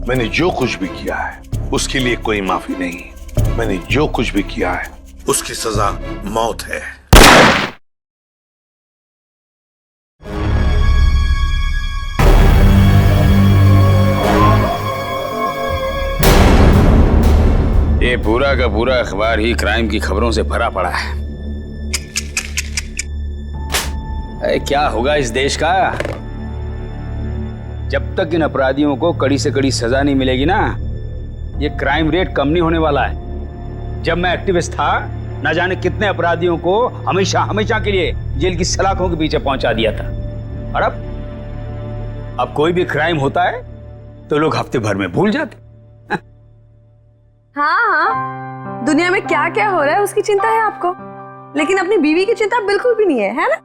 मैंने जो कुछ भी किया है उसके लिए कोई माफी नहीं। मैंने जो कुछ भी किया है उसकी सजा मौत है। ये पूरा का पूरा अखबार ही क्राइम की खबरों से भरा पड़ा है। क्या होगा इस देश का जब तक इन अपराधियों को कड़ी से कड़ी सजा नहीं मिलेगी ना। ये क्राइम रेट कम नहीं होने वाला है। जब मैं एक्टिविस्ट था ना जाने कितने अपराधियों को हमेशा हमेशा के लिए जेल की सलाखों के पीछे पहुंचा दिया था। और अब कोई भी क्राइम होता है तो लोग हफ्ते भर में भूल जाते। हाँ, दुनिया में क्या क्या हो रहा है उसकी चिंता है आपको, लेकिन अपनी बीवी की चिंता बिल्कुल भी नहीं है ना।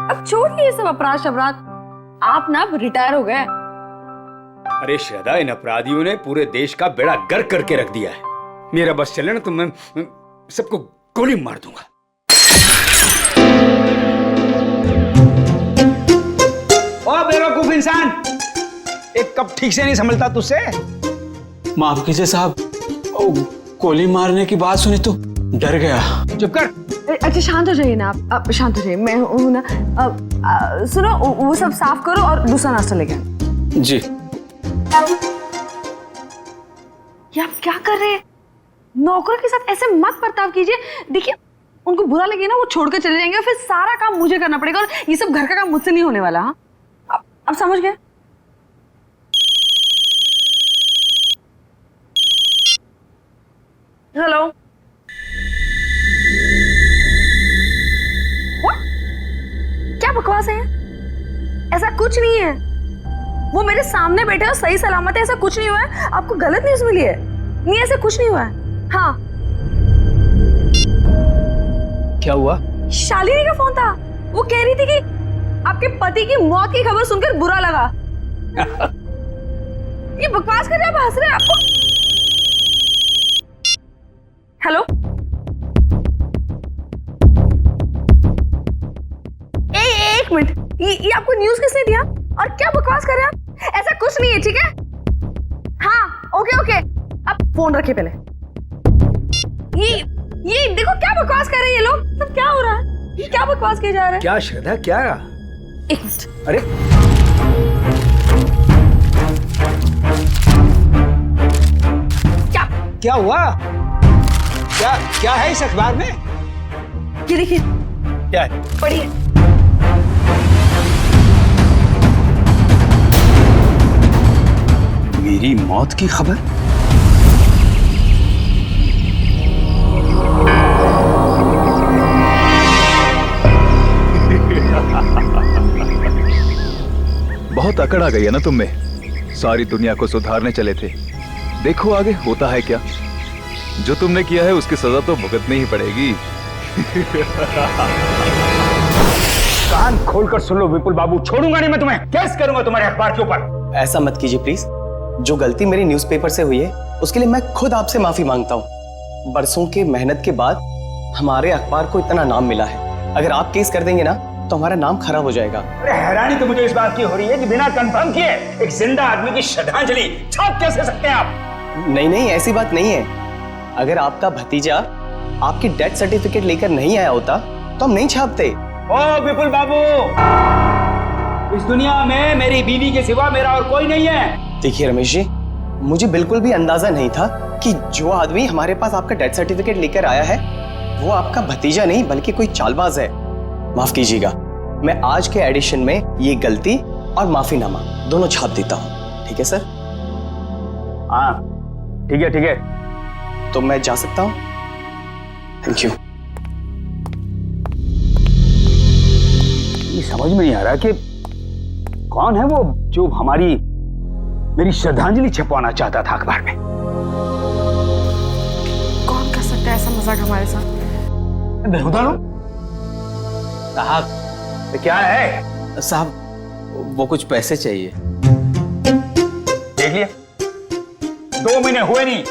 अब छोड़िए ये सब अपराध शबराध, आप ना रिटायर हो गए। अरे श्रद्धा, इन अपराधियों ने पूरे देश का बेड़ा गर्क करके रख दिया है। मेरा बस चले ना तो मैं सबको गोली मार दूंगा। ओ बेवकूफ इंसान, एक कप ठीक से नहीं संभलता तुझसे। माफ कीजिए साहब, गोली मारने की बात सुनी तो डर गया। चुप कर। अच्छा शांत हो जाइए ना आप शांत हो जाइए। मैं हूं ना। सुनो, वो सब साफ करो और दूसरा नाश्ता लेके आना। जी। ये आप क्या कर रहे हैं? नौकरों के साथ ऐसे मत बर्ताव कीजिए। देखिए, उनको बुरा लगे ना वो छोड़ के चले जाएंगे और फिर सारा काम मुझे करना पड़ेगा और ये सब घर का काम मुझसे नहीं होने वाला। हाँ, आप समझ गए? हेलो। क्या बकवास है? ऐसा कुछ नहीं है। वो मेरे सामने बैठे और सही सलामत है, ऐसा कुछ नहीं हुआ है। आपको गलत न्यूज़ मिली है। नहीं, ऐसा कुछ नहीं हुआ है। हाँ। क्या हुआ? शालिनी का फोन था। वो कह रही थी कि आपके पति की मौत की खबर सुनकर बुरा लगा। ये बकवास कर रहे हैं, आप हंस रहे हैं। आपको हेलो, एक मिनट, ये आपको न्यूज़ किसने दिया और क्या बकवास कर रहे हैं आप? ऐसा कुछ नहीं है, ठीक है? हाँ, ओके, आप फोन रखिए पहले। ये देखो क्या बकवास कर रहे हैं ये लोग। सब क्या हो रहा है? ये क्या बकवास किए जा रहे हैं? क्या श्रद्धा, क्या? एक मिनट। अरे क्या हुआ? क्या है इस अखबार में? ये देखिए। क्या है? पढ़िए। मेरी मौत की खबर? बहुत अकड़ आ गई है ना तुम में। सारी दुनिया को सुधारने चले थे, देखो आगे होता है क्या। जो तुमने किया है उसकी सजा तो भुगतनी ही पड़ेगी। कान खोलकर सुन लो विपुल बाबू, छोड़ूंगा नहीं मैं तुम्हें। केस करूंगा तुम्हारे अखबार के ऊपर। ऐसा मत कीजिए प्लीज। जो गलती मेरी न्यूज़पेपर से हुई है उसके लिए मैं खुद आपसे माफी मांगता हूँ। बरसों के मेहनत के बाद हमारे अखबार को इतना नाम मिला है। अगर आप केस कर देंगे ना तो हमारा नाम खराब हो जाएगा। अरे हैरानी तो मुझे इस बात की हो रही है कि बिना कंफर्म किए एक जिंदा आदमी की श्रद्धांजलि छाप कैसे सकते हैं आप? नहीं, ऐसी बात नहीं है। अगर आपका भतीजा आपकी डेथ सर्टिफिकेट लेकर नहीं आया होता तो हम नहीं छापते। ओ विपुल बाबू, इस दुनिया में मेरी बीवी के सिवा मेरा और कोई नहीं है। देखिए रमेश जी, मुझे बिल्कुल भी अंदाजा नहीं था कि जो आदमी हमारे पास आपका डेथ सर्टिफिकेट लेकर आया है वो आपका भतीजा नहीं बल्कि कोई चालबाज है। माफ कीजिएगा, मैं आज के एडिशन में ये गलती और माफीनामा दोनों छाप देता हूँ। ठीक है सर? हाँ ठीक है। तो मैं जा सकता हूँ? Thank you. ये समझ में नहीं आ रहा कि कौन है वो जो मेरी श्रद्धांजलि छपवाना चाहता था अखबार में। कौन कर सकता है ऐसा मजाक हमारे साथ? साहब तो क्या है? साहब वो कुछ पैसे चाहिए। देख लिया, 2 महीने हुए नहीं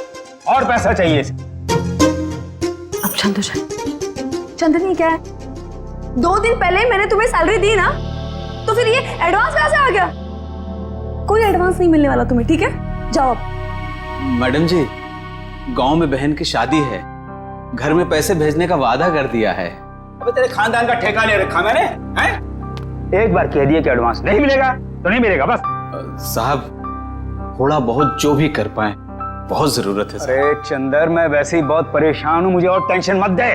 और पैसा चाहिए। अब शांत हो जाए। चंदनी क्या है? 2 दिन पहले मैंने तुम्हें सैलरी दी ना, तो फिर ये एडवांस कहां से आ गया? कोई एडवांस नहीं मिलने वाला तुम्हें, ठीक है? जाओ अब। मैडम जी, गांव में बहन की शादी है, घर में पैसे भेजने का वादा कर दिया है। अबे तेरे खानदान का ठेका ले रखा मैंने, हैं? एक बार कह दिए कि एडवांस नहीं मिलेगा तो नहीं मिलेगा बस। साहब, थोड़ा बहुत जो भी कर पाए, बहुत जरूरत है। अरे चंदर, मैं वैसे ही बहुत परेशान हूँ, मुझे और टेंशन मत दे।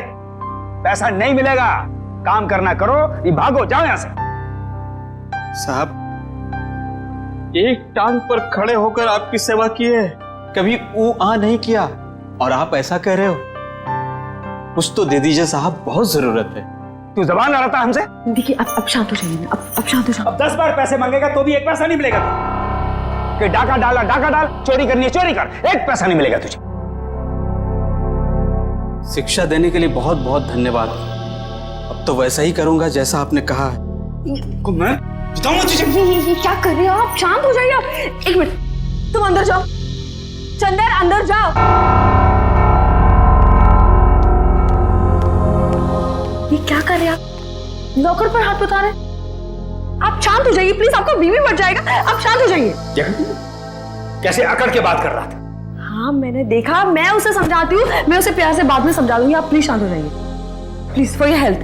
पैसा नहीं मिलेगा, काम करना करो, ये भागो, जाओ यहाँ से। साहब, एक टांग पर खड़े होकर आपकी सेवा किए, कभी ऊ आ नहीं किया, और आप ऐसा कह रहे हो? कुछ तो दे दीजिए साहब, बहुत जरूरत है। तू जबान लड़ा था हमसे? देखिए अब शांत हो जाइए, अब शांत हो जाओ। अब 10 बार पैसे मांगेगा तो भी एक पैसा नहीं मिलेगा। कि डाका डाला डाका डाल, चोरी करनी है चोरी कर, एक पैसा नहीं मिलेगा तुझे। शिक्षा देने के लिए बहुत बहुत धन्यवाद। अब तो वैसा ही करूंगा जैसा आपने कहा है। मैं बताऊंगा तुझे। ये क्या कर रहे हो आप? शांत हो जाइए आप। एक मिनट, तुम अंदर जाओ। चंदर अंदर जाओ। ये क्या कर रहे हैं आप? नौकर पर हाथ बता रहे हैं? आप शांत हो जाइए प्लीज, आपका बीवी बढ़ जाएगा। आप शांत हो जाइए। कैसे अकड़ के बात कर रहा था? हाँ मैंने देखा, मैं उसे समझाती हूँ, मैं उसे प्यार से बाद में समझा दूंगी। आप प्लीज शांत हो जाइए, प्लीज, फॉर योर हेल्थ।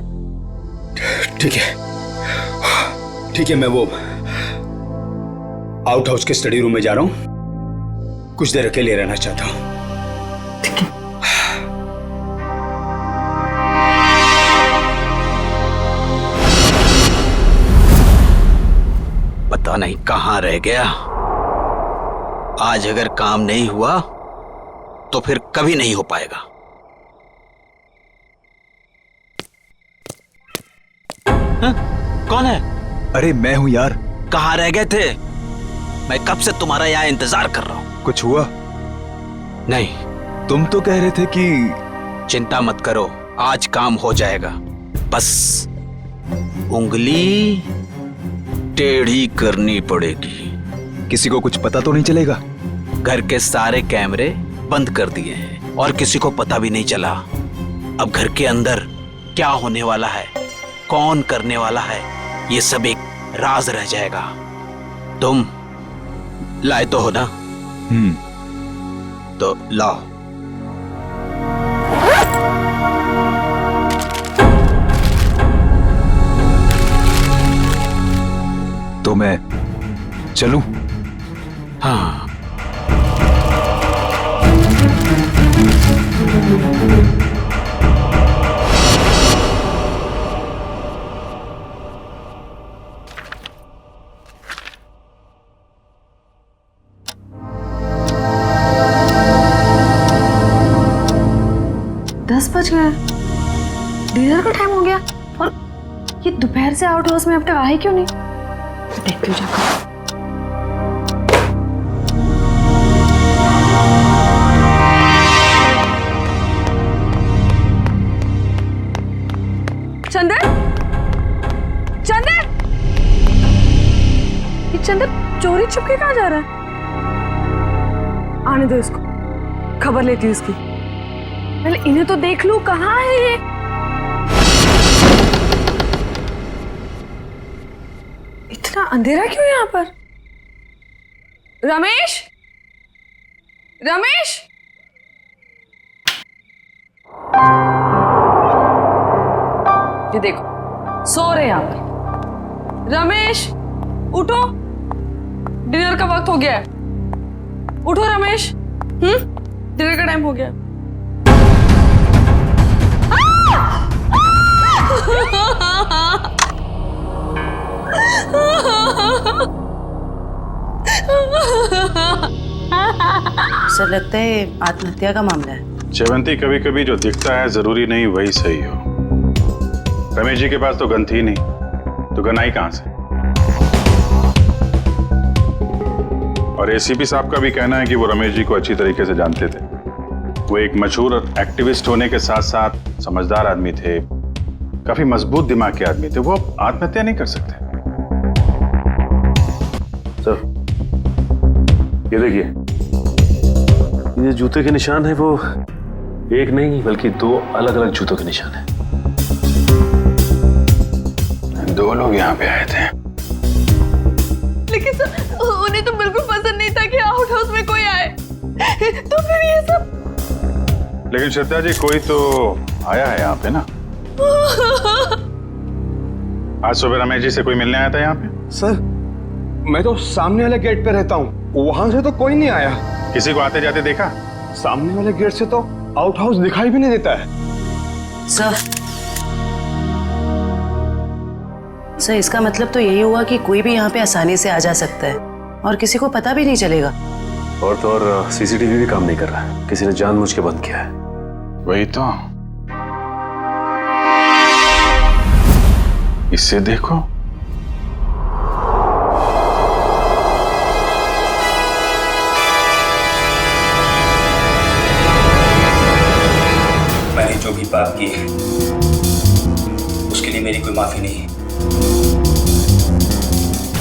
ठीक है, ठीक है, मैं वो आउट हाउस के स्टडी रूम में जा रहा हूं, कुछ देर अकेले रहना चाहता हूं। ठीक है। पता नहीं कहां रह गया। आज अगर काम नहीं हुआ तो फिर कभी नहीं हो पाएगा। हाँ? कौन है? अरे मैं हूं यार। कहां रह गए थे? मैं कब से तुम्हारा यहाँ इंतजार कर रहा हूं। कुछ हुआ? नहीं। तुम तो कह रहे थे कि चिंता मत करो, आज काम हो जाएगा। बस उंगली टेढ़ी करनी पड़ेगी। किसी को कुछ पता तो नहीं चलेगा? घर के सारे कैमरे बंद कर दिए हैं और किसी को पता भी नहीं चला। अब घर के अंदर क्या होने वाला है, कौन करने वाला है, ये सब एक राज रह जाएगा। तुम लाए तो हो ना? तो लाओ। तो मैं चलूं? हाँ। दस बज गए, डिनर का टाइम हो गया, और ये दोपहर से आउट हाउस में अब तक आए क्यों नहीं? देखती हूँ जाकर। चंदर, चंदर, ये चंदर चोरी छुपके कहाँ जा रहा है? आने दो इसको, खबर लेती हूँ इसकी। पहले इन्हें तो देख लूं, कहाँ है ये? इतना अंधेरा क्यों यहाँ पर? रमेश, रमेश, ये देखो सो रहे हैं यहाँ पे। रमेश उठो, डिनर का वक्त हो गया है। उठो रमेश, डिनर का टाइम हो गया। सर लगता है आत्महत्या का मामला है। जयवंती, कभी कभी जो दिखता है जरूरी नहीं वही सही हो। रमेश जी के पास तो गन थी नहीं, तो गन आई कहां से? और एसीपी साहब का भी कहना है कि वो रमेश जी को अच्छी तरीके से जानते थे। वो एक मशहूर एक्टिविस्ट होने के साथ साथ समझदार आदमी थे, काफी मजबूत दिमाग के आदमी थे। वो आत्महत्या नहीं कर सकते। सर, ये देखिए, ये जूते के निशान है वो एक नहीं बल्कि दो अलग अलग जूतों के निशान है। दो लोग यहाँ पे आए थे। लेकिन सर, उन्हें तो बिल्कुल पसंद नहीं था कि आउट हाउस में कोई आए। तो फिर ये सब। लेकिन श्रद्धा जी, कोई तो आया है यहाँ पे ना? आज सुबह रमेश जी से कोई मिलने आया था यहाँ पे? सर, मैं तो सामने वाले गेट पे रहता हूँ, वहां से तो कोई नहीं आया। किसी को आते जाते देखा? सामने वाले गेट से तो आउट हाउस दिखाई भी नहीं देता है। सर, इसका मतलब तो यही हुआ कि कोई भी यहाँ पे आसानी से आ जा सकता है और किसी को पता भी नहीं चलेगा। और तो और सीसीटीवी भी काम नहीं कर रहा है, किसी ने जानबूझ के बंद किया है। वही तो, इससे देखो। मैंने जो भी पाप किए उसके लिए मेरी कोई माफी नहीं है।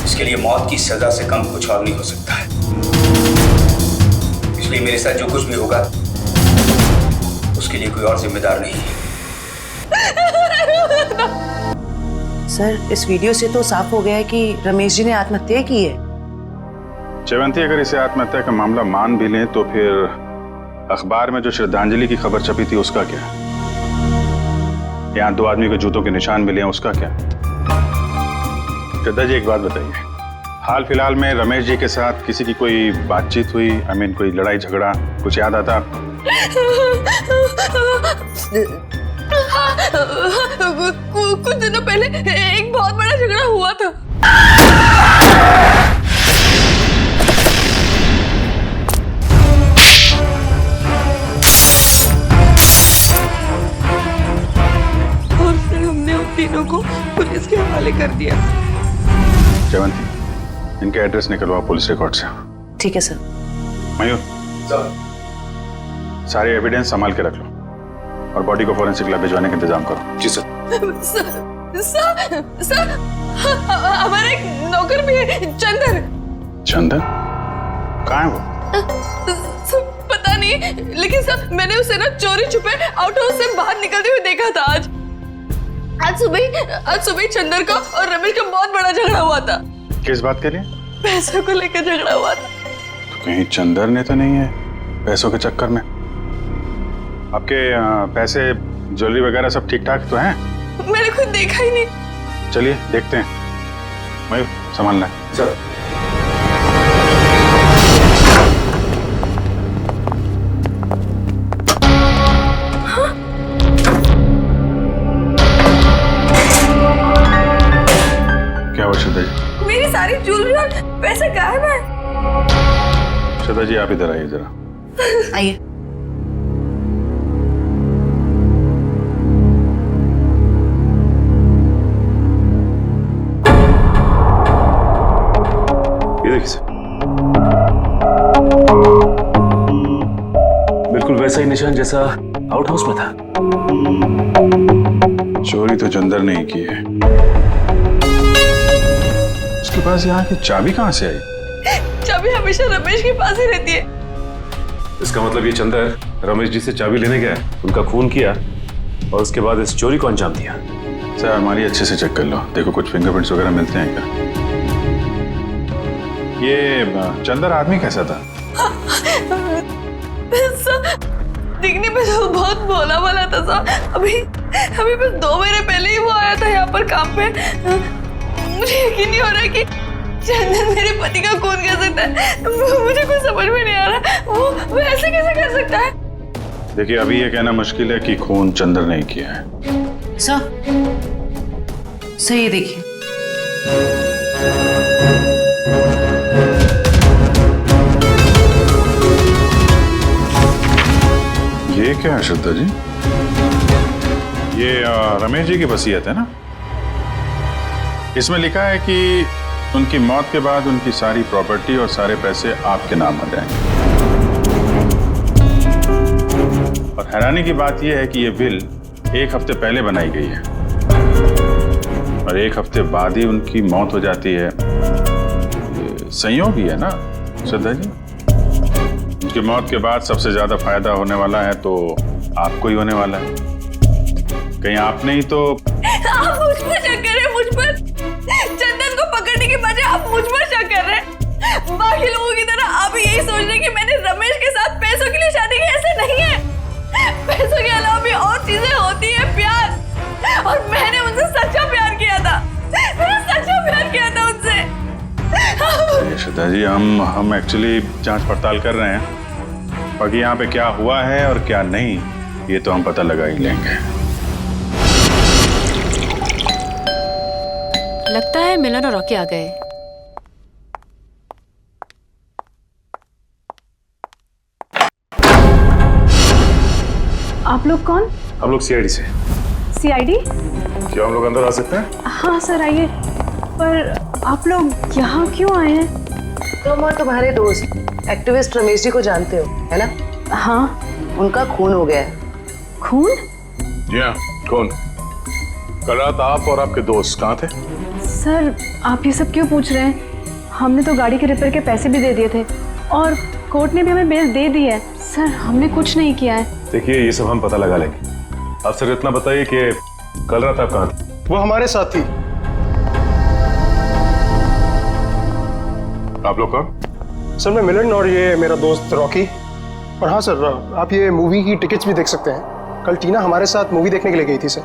इसके लिए मौत की सजा से कम कुछ और नहीं हो सकता है। इसलिए मेरे साथ जो कुछ भी होगा उसके लिए कोई और जिम्मेदार नहीं है। सर, इस वीडियो से तो साफ हो गया है कि रमेश जी ने आत्महत्या की है। जयवंती, अगर इसे आत्महत्या का मामला मान भी लें तो फिर अखबार में जो श्रद्धांजलि की खबर छपी थी उसका क्या? यहाँ 2 आदमी के जूतों के निशान मिले हैं, उसका क्या? श्रद्धा जी, एक बात बताइए, हाल फिलहाल में रमेश जी के साथ किसी की कोई बातचीत हुई? कोई लड़ाई झगड़ा कुछ याद आता आपको? कुछ दिनों पहले एक बहुत बड़ा झगड़ा हुआ था। और फिर हमने उन तीनों को पुलिस के हवाले कर दिया। जयवंती, इनके एड्रेस निकलवाओ पुलिस रिकॉर्ड से। ठीक है सर। मयूर, सारे एविडेंस संभाल के रख लो और बॉडी को फॉरेंसिक लैब भिजवाने का इंतजाम करो। जी सर। सर, हमारा एक नौकर भी है, चंदन। चंदन? कहाँ है वो? पता नहीं, लेकिन सर मैंने उसे ना चोरी छुपे आउट हाउस से बाहर निकलते हुए देखा था। आज सुबह चंदन का और रमेश का बहुत बड़ा झगड़ा हुआ था। किस बात के लिए? पैसों को लेकर झगड़ा हुआ था। तो कहीं चंदन ने तो नहीं है पैसों के चक्कर में? आपके पैसे ज्वेलरी वगैरह सब ठीक ठाक तो हैं? मैंने खुद देखा ही नहीं। चलिए देखते हैं। मयूर, संभालना है। सर। क्या हुआ श्रद्धा जी? मेरी सारी ज्वेलरी और पैसे गायब है। श्रद्धा जी, आप इधर आइए जरा। आइए। ये देखिए सर, बिल्कुल वैसा ही निशान जैसा आउट हाउस में था। चोरी तो चंदन ने ही की है। उसके पास यहाँ की चाबी कहाँ से आई? चाबी हमेशा रमेश के पास ही रहती है। इसका मतलब ये चंदन रमेश जी से चाबी लेने गया, उनका खून किया और उसके बाद इस चोरी को अंजाम दिया। सर, हमारी अच्छे से चेक कर लो, देखो कुछ फिंगरप्रिंट्स वगैरह मिलते हैं क्या? ये चंदन आदमी कैसा था? दिखने में तो बहुत भोला वाला था सर। अभी बस 2 महीने पहले ही वो आया था यहाँ पर काम पे। मुझे यकीन नहीं हो रहा कि चंदन मेरे पति का खून कर सकता है। मुझे कुछ समझ में नहीं आ रहा, वो ऐसे कैसे कर सकता है? देखिए, अभी ये कहना मुश्किल है कि खून चंदन ने किया है। सर, ये देखिए। ये क्या है श्रद्धा जी? ये रमेश जी की वसीयत है ना? इसमें लिखा है कि उनकी मौत के बाद उनकी सारी प्रॉपर्टी और सारे पैसे आपके नाम आ जाएंगे। और हैरानी की बात यह है कि ये विल 1 हफ्ते पहले बनाई गई है और 1 हफ्ते बाद ही उनकी मौत हो जाती है। ये संयोग ही है ना श्रद्धा जी? उनकी मौत के बाद सबसे ज्यादा फायदा होने वाला है तो आपको ही होने वाला है। कहीं आपने ही तो... आप मुझ पर शक कर रहे हैं, मुझ पर? चंदन को पकड़ने के बजाय आप मुझ पर शक कर रहे हैं। बाकी लोगों की तरह आप यही सोच रहे हैं कि मैंने रमेश के साथ पैसों दादाजी हम एक्चुअली जांच पड़ताल कर रहे हैं। बाकी यहाँ पे क्या हुआ है और क्या नहीं, ये तो हम पता लगा ही लेंगे। लगता है मिलन और रॉकी आ गए। आप लोग कौन? हम लोग सीआईडी से। सीआईडी? क्या हम लोग अंदर आ सकते हैं? हाँ सर आइए। पर आप लोग यहाँ क्यों आए हैं? तुम और तुम्हारे दोस्त एक्टिविस्ट रमेश जी को जानते हो, है ना? हाँ। उनका खून हो गया है। खून? जी हाँ, कौन? कल रात आप और आपके दोस्त कहाँ थे? सर आप ये सब क्यों पूछ रहे हैं? हमने तो गाड़ी के रिपेयर के पैसे भी दे दिए थे और कोर्ट ने भी हमें बेल दे दी है। सर हमने कुछ नहीं किया है। देखिए ये सब हम पता लगा लेंगे। आप सिर्फ इतना बताइए कि कल रात आप कहाँ थे? वो हमारे साथ थी। आप लोग कौन? सर मैं मिलन और ये मेरा दोस्त रॉकी। और हाँ सर, आप ये मूवी की टिकट्स भी देख सकते हैं। कल टीना हमारे साथ मूवी देखने के लिए गई थी सर।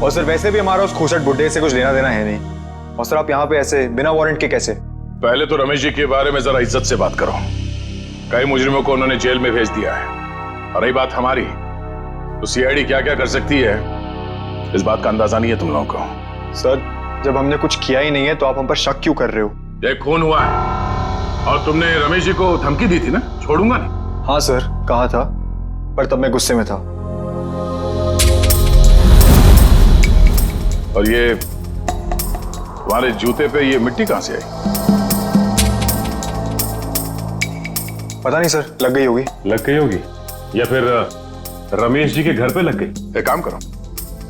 और सर वैसे भी हमारा उस खूसट बुड्ढे से कुछ लेना देना है नहीं। और सर आप यहाँ पे ऐसे बिना वारंट के कैसे? पहले तो रमेश जी के बारे में जरा इज्जत से बात करो। कई मुजरिमों को उन्होंने जेल में भेज दिया है। और रही बात हमारी, तो सीआईडी क्या क्या कर सकती है इस बात का अंदाजा नहीं है तुम लोगों को। सर जब हमने कुछ किया ही नहीं है तो आप हम पर शक क्यों कर रहे हो? ये खून हुआ है और तुमने रमेश जी को धमकी दी थी ना, छोड़ूंगा नहीं। हाँ सर कहा था, पर तब मैं गुस्से में था। और ये तुम्हारे जूते पे ये मिट्टी कहां से आई? पता नहीं सर, लग गई होगी। लग गई होगी या फिर रमेश जी के घर पे लग गई। एक काम करो,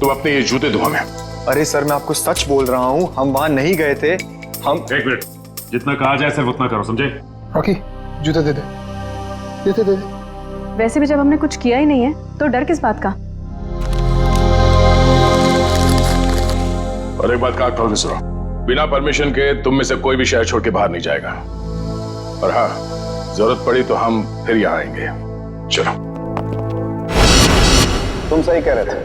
तुम अपने ये जूते धो हमें। अरे सर मैं आपको सच बोल रहा हूँ, हम वहां नहीं गए थे। हम एक मिनट, जितना कहा जाए सिर्फ उतना करो, समझे? रॉकी जूते दे दे, दे दे। वैसे भी जब हमने कुछ किया ही नहीं है तो डर किस बात का? और एक बात का ठोल के सुनो, बिना परमिशन के तुम में से कोई भी शहर छोड़ के बाहर नहीं जाएगा। और हाँ, जरूरत पड़ी तो हम फिर यहाँ आएंगे। चलो। तुम सही कह रहे थे,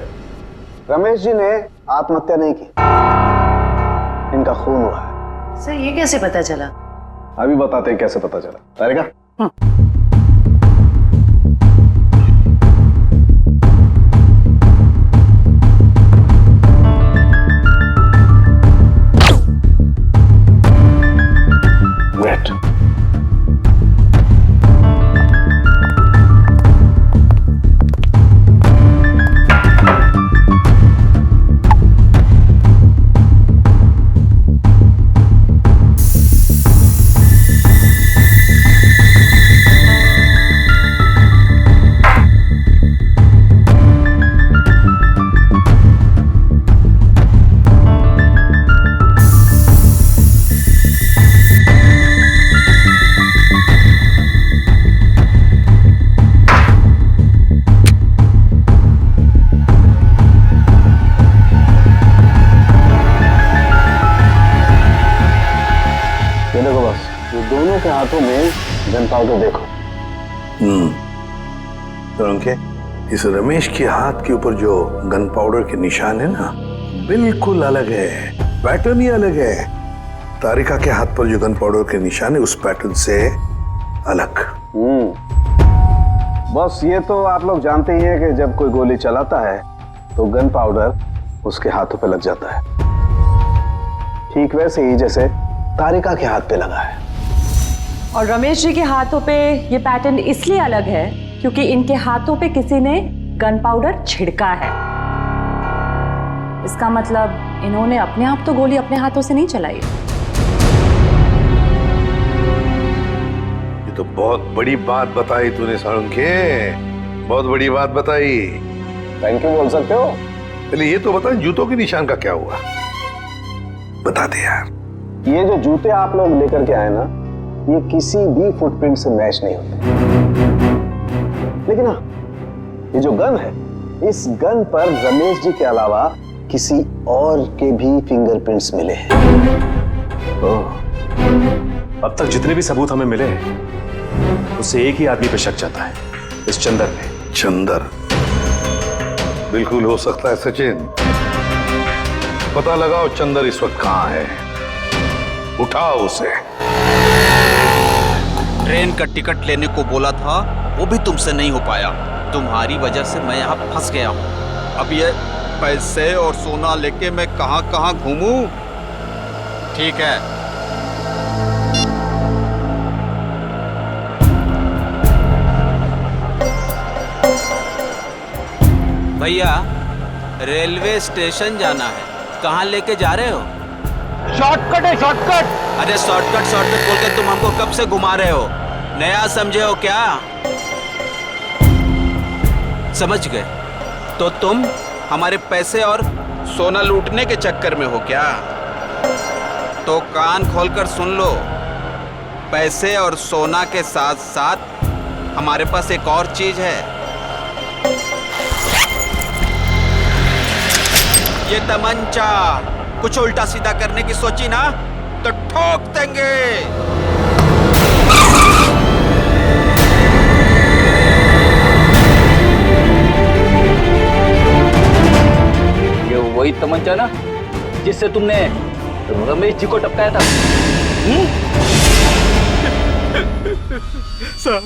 रमेश जी ने आत्महत्या नहीं की, इनका खून हुआ है। सर ये कैसे पता चला? अभी बताते हैं कैसे पता चला। तारिका वेट। दोनों के हाथों में गन पाउडर देखो। तो उनके इस रमेश के हाथ के ऊपर जो गन पाउडर के निशान है ना, बिल्कुल अलग है, पैटर्न ही अलग है। तारिका के हाथ पर जो गन पाउडर के निशान है उस पैटर्न से अलग। बस ये तो आप लोग जानते ही हैं कि जब कोई गोली चलाता है तो गन पाउडर उसके हाथों पे लग जाता है, ठीक वैसे ही जैसे तारिका के हाथ पे लगा है। और रमेश जी के हाथों पे ये पैटर्न इसलिए अलग है क्योंकि इनके हाथों पे किसी ने गन पाउडर छिड़का है। इसका मतलब इन्होंने अपने आप तो गोली अपने हाथों से नहीं चलाई। ये तो बहुत बड़ी बात बताई तूने साळुंखे, बहुत बड़ी बात बताई। थैंक यू बोल सकते हो। पहले ये तो बता, जूतों के निशान का क्या हुआ? बता दे यार। ये जो जूते आप लोग लेकर के आए ना, ये किसी भी फुटप्रिंट से मैच नहीं होते। लेकिन हाँ, ये जो गन है, इस गन पर रमेश जी के अलावा किसी और के भी फिंगरप्रिंट्स मिले हैं। अब तक जितने भी सबूत हमें मिले हैं उससे एक ही आदमी पे शक जाता है, इस चंदर पे। चंदर? बिल्कुल हो सकता है सचिन। पता लगाओ चंदर इस वक्त कहां है। उठाओ उसे। ट्रेन का टिकट लेने को बोला था, वो भी तुमसे नहीं हो पाया। तुम्हारी वजह से मैं यहाँ फंस गया हूँ। अब ये पैसे और सोना लेके मैं कहाँ कहाँ घूमूं? ठीक है, भैया रेलवे स्टेशन जाना है, कहाँ लेके जा रहे हो? शॉर्टकट है, शॉर्टकट। अरे शॉर्टकट शॉर्टकट बोल के तुम हमको कब से घुमा रहे हो? नया समझे हो क्या? समझ गए? तो तुम हमारे पैसे और सोना लूटने के चक्कर में हो क्या? तो कान खोलकर सुन लो, पैसे और सोना के साथ साथ हमारे पास एक और चीज है। ये तमंचा। कुछ उल्टा सीधा करने की सोची ना तो ठोक देंगे। ये वही तमंचा ना जिससे तुमने रमेश जी को टपकाया था? साहब,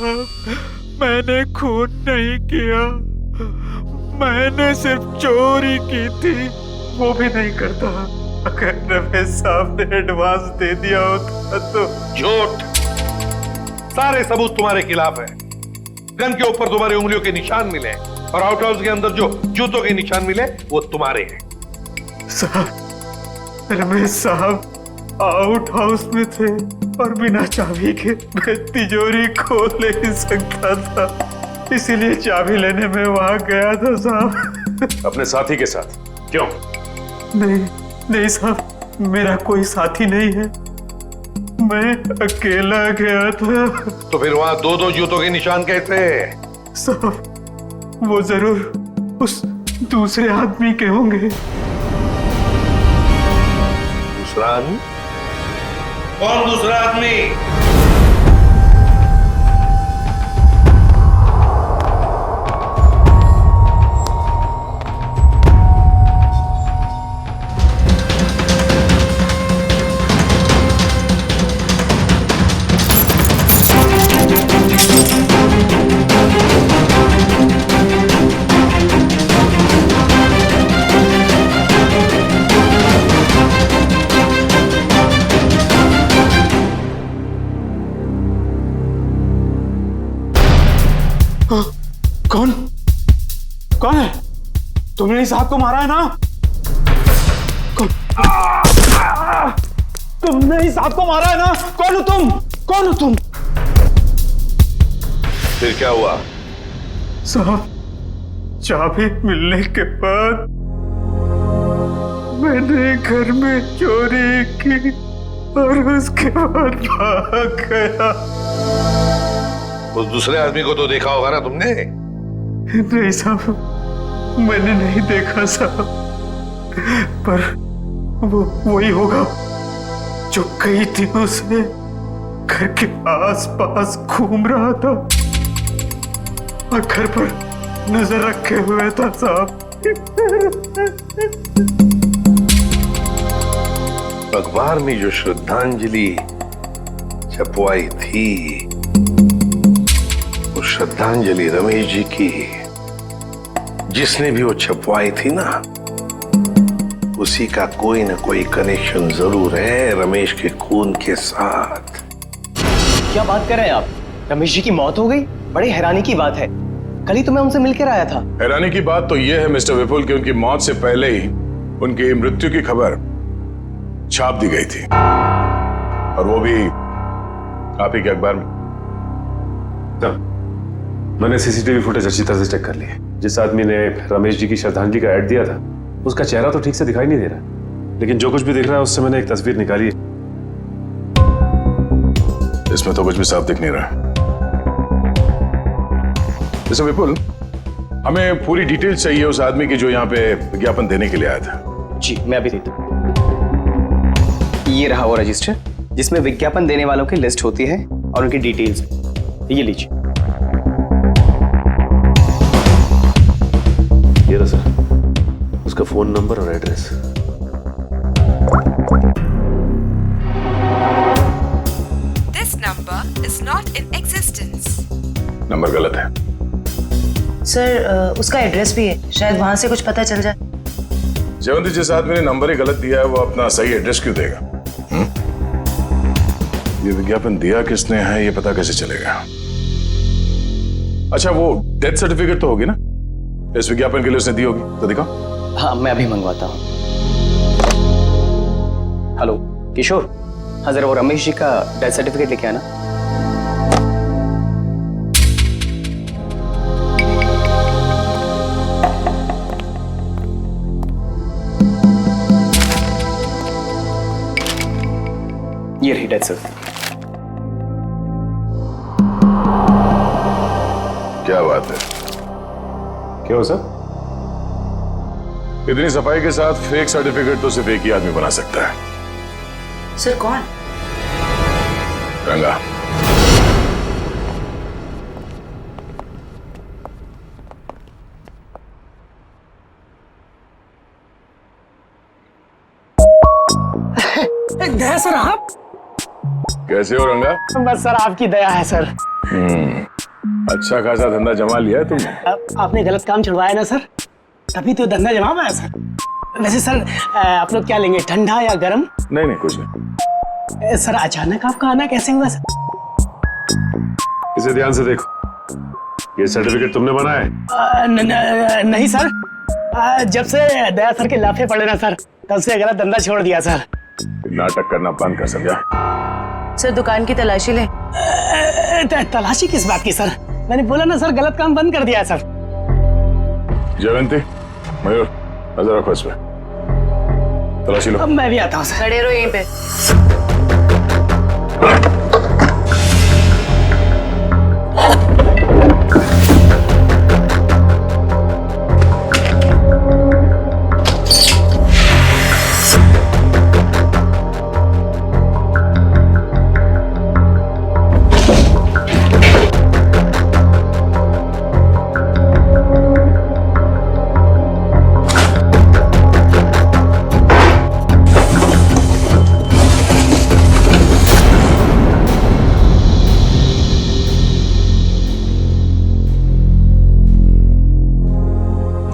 मैंने खून नहीं किया, मैंने सिर्फ चोरी की थी, वो भी नहीं करता। अगर रमेश साहब ने एडवांस दे दिया होता तो। झूठ। सारे सबूत तुम्हारे खिलाफ है। गन के ऊपर तुम्हारी उंगलियों के निशान मिले और आउट हाउस के अंदर जो जूतों के निशान मिले वो तुम्हारे हैं। साहब, रमेश साहब आउट हाउस में थे और बिना चाबी के मैं तिजोरी खोल नहीं सकता था, इसीलिए चाबी लेने में वहां गया था साहब। अपने साथी के साथ? क्यों? नहीं साहब, मेरा कोई साथी नहीं है, मैं अकेला गया था। तो फिर वहां दो दो जूतों के निशान कैसे? साहब, वो जरूर उस दूसरे आदमी के होंगे। दूसरा आदमी? कौन दूसरा आदमी? कौन है? तुमने इस साहब को मारा है ना? तुमने इस साहब को मारा है ना? कौन हो तुम? कौन हो तुम? फिर क्या हुआ? साहब, चाबी मिलने के बाद मैंने घर में चोरी की और उसके बाद भाग गया। उस दूसरे आदमी को तो देखा होगा ना तुमने? नहीं साहब, मैंने नहीं देखा साहब, पर वो वही होगा जो कई दिनों से घर के आस-पास घूम रहा था और घर पर नजर रखे हुए था साहब। अखबार में जो श्रद्धांजलि छपवाई थी, वो श्रद्धांजलि रमेश जी की, जिसने भी वो छपवाई थी ना, उसी का कोई ना कोई कनेक्शन जरूर है रमेश के खून के साथ। क्या बात कर रहे हैं आप? रमेश जी की मौत हो गई? बड़ी हैरानी की बात है, कल ही तो मैं उनसे मिलकर आया था। हैरानी की बात तो यह है मिस्टर विपुल कि उनकी मौत से पहले ही उनकी मृत्यु की खबर छाप दी गई थी, और वो भी आप ही के अखबार में। मैंने सीसीटीवी फुटेज अच्छी तरह से चेक कर ली है। जिस आदमी ने रमेश जी की श्रद्धांजलि का ऐड दिया था, उसका चेहरा तो ठीक से दिखाई नहीं दे रहा, लेकिन जो कुछ भी दिख रहा है उससे मैंने एक तस्वीर निकाली है। इसमें तो कुछ भी साफ दिख नहीं रहा। मिस्टर विपुल, हमें पूरी डिटेल चाहिए उस आदमी की जो यहाँ पे विज्ञापन देने के लिए आया था। जी, मैं अभी देता हूँ। ये रहा वो रजिस्टर जिसमें विज्ञापन देने वालों की लिस्ट होती है और उनकी डिटेल्स। ये लीजिए। ये रहा सर, उसका फोन नंबर और एड्रेस। नंबर गलत है। सर उसका एड्रेस भी है, शायद वहां से कुछ पता चल जाए। जयवंती, जिस आदमी ने नंबर ही गलत दिया है वो अपना सही एड्रेस क्यों देगा? ये विज्ञापन दिया किसने है ये पता कैसे चलेगा? अच्छा, वो डेथ सर्टिफिकेट तो होगी ना इस विज्ञापन के लिए उसने दी होगी, तो दिखाओ। हाँ, मैं अभी मंगवाता हूँ। हेलो किशोर, हाँ जरा वो रमेश जी का डेथ सर्टिफिकेट लेके आना। ये रही डेथ सर्टिफिकेट। क्या बात है? क्या हो सर? इतनी सफाई के साथ फेक सर्टिफिकेट तो सिर्फ एक ही आदमी बना सकता है। सर कौन? रंगा। दया सर, आप कैसे हो रंगा? बस सर आपकी दया है सर। अच्छा खासा धंधा जमा लिया है तुमने। आपने गलत काम छुड़वाया ना सर, तभी तो धंधा जमा हुआ है सर। वैसे सर आप लोग क्या लेंगे, ठंडा या गर्म? नहीं कुछ नहीं। सर अचानक आपका आना कैसे हुआ सर? इसे ध्यान से देखो, ये सर्टिफिकेट तुमने बनाया है? नहीं सर, जब से दया सर के लाफे पड़े ना सर, तब से गलत धंधा छोड़ दिया सर। नाटक करना बंद कर, समझा? सर दुकान की तलाशी ले। तलाशी किस बात की सर? मैंने बोला ना सर, गलत काम बंद कर दिया है सर। जयवंती, मयूर, नजर रखो इस पे, तलाशी लो। अब मैं भी आता हूँ सर। खड़े रहो यहीं पे।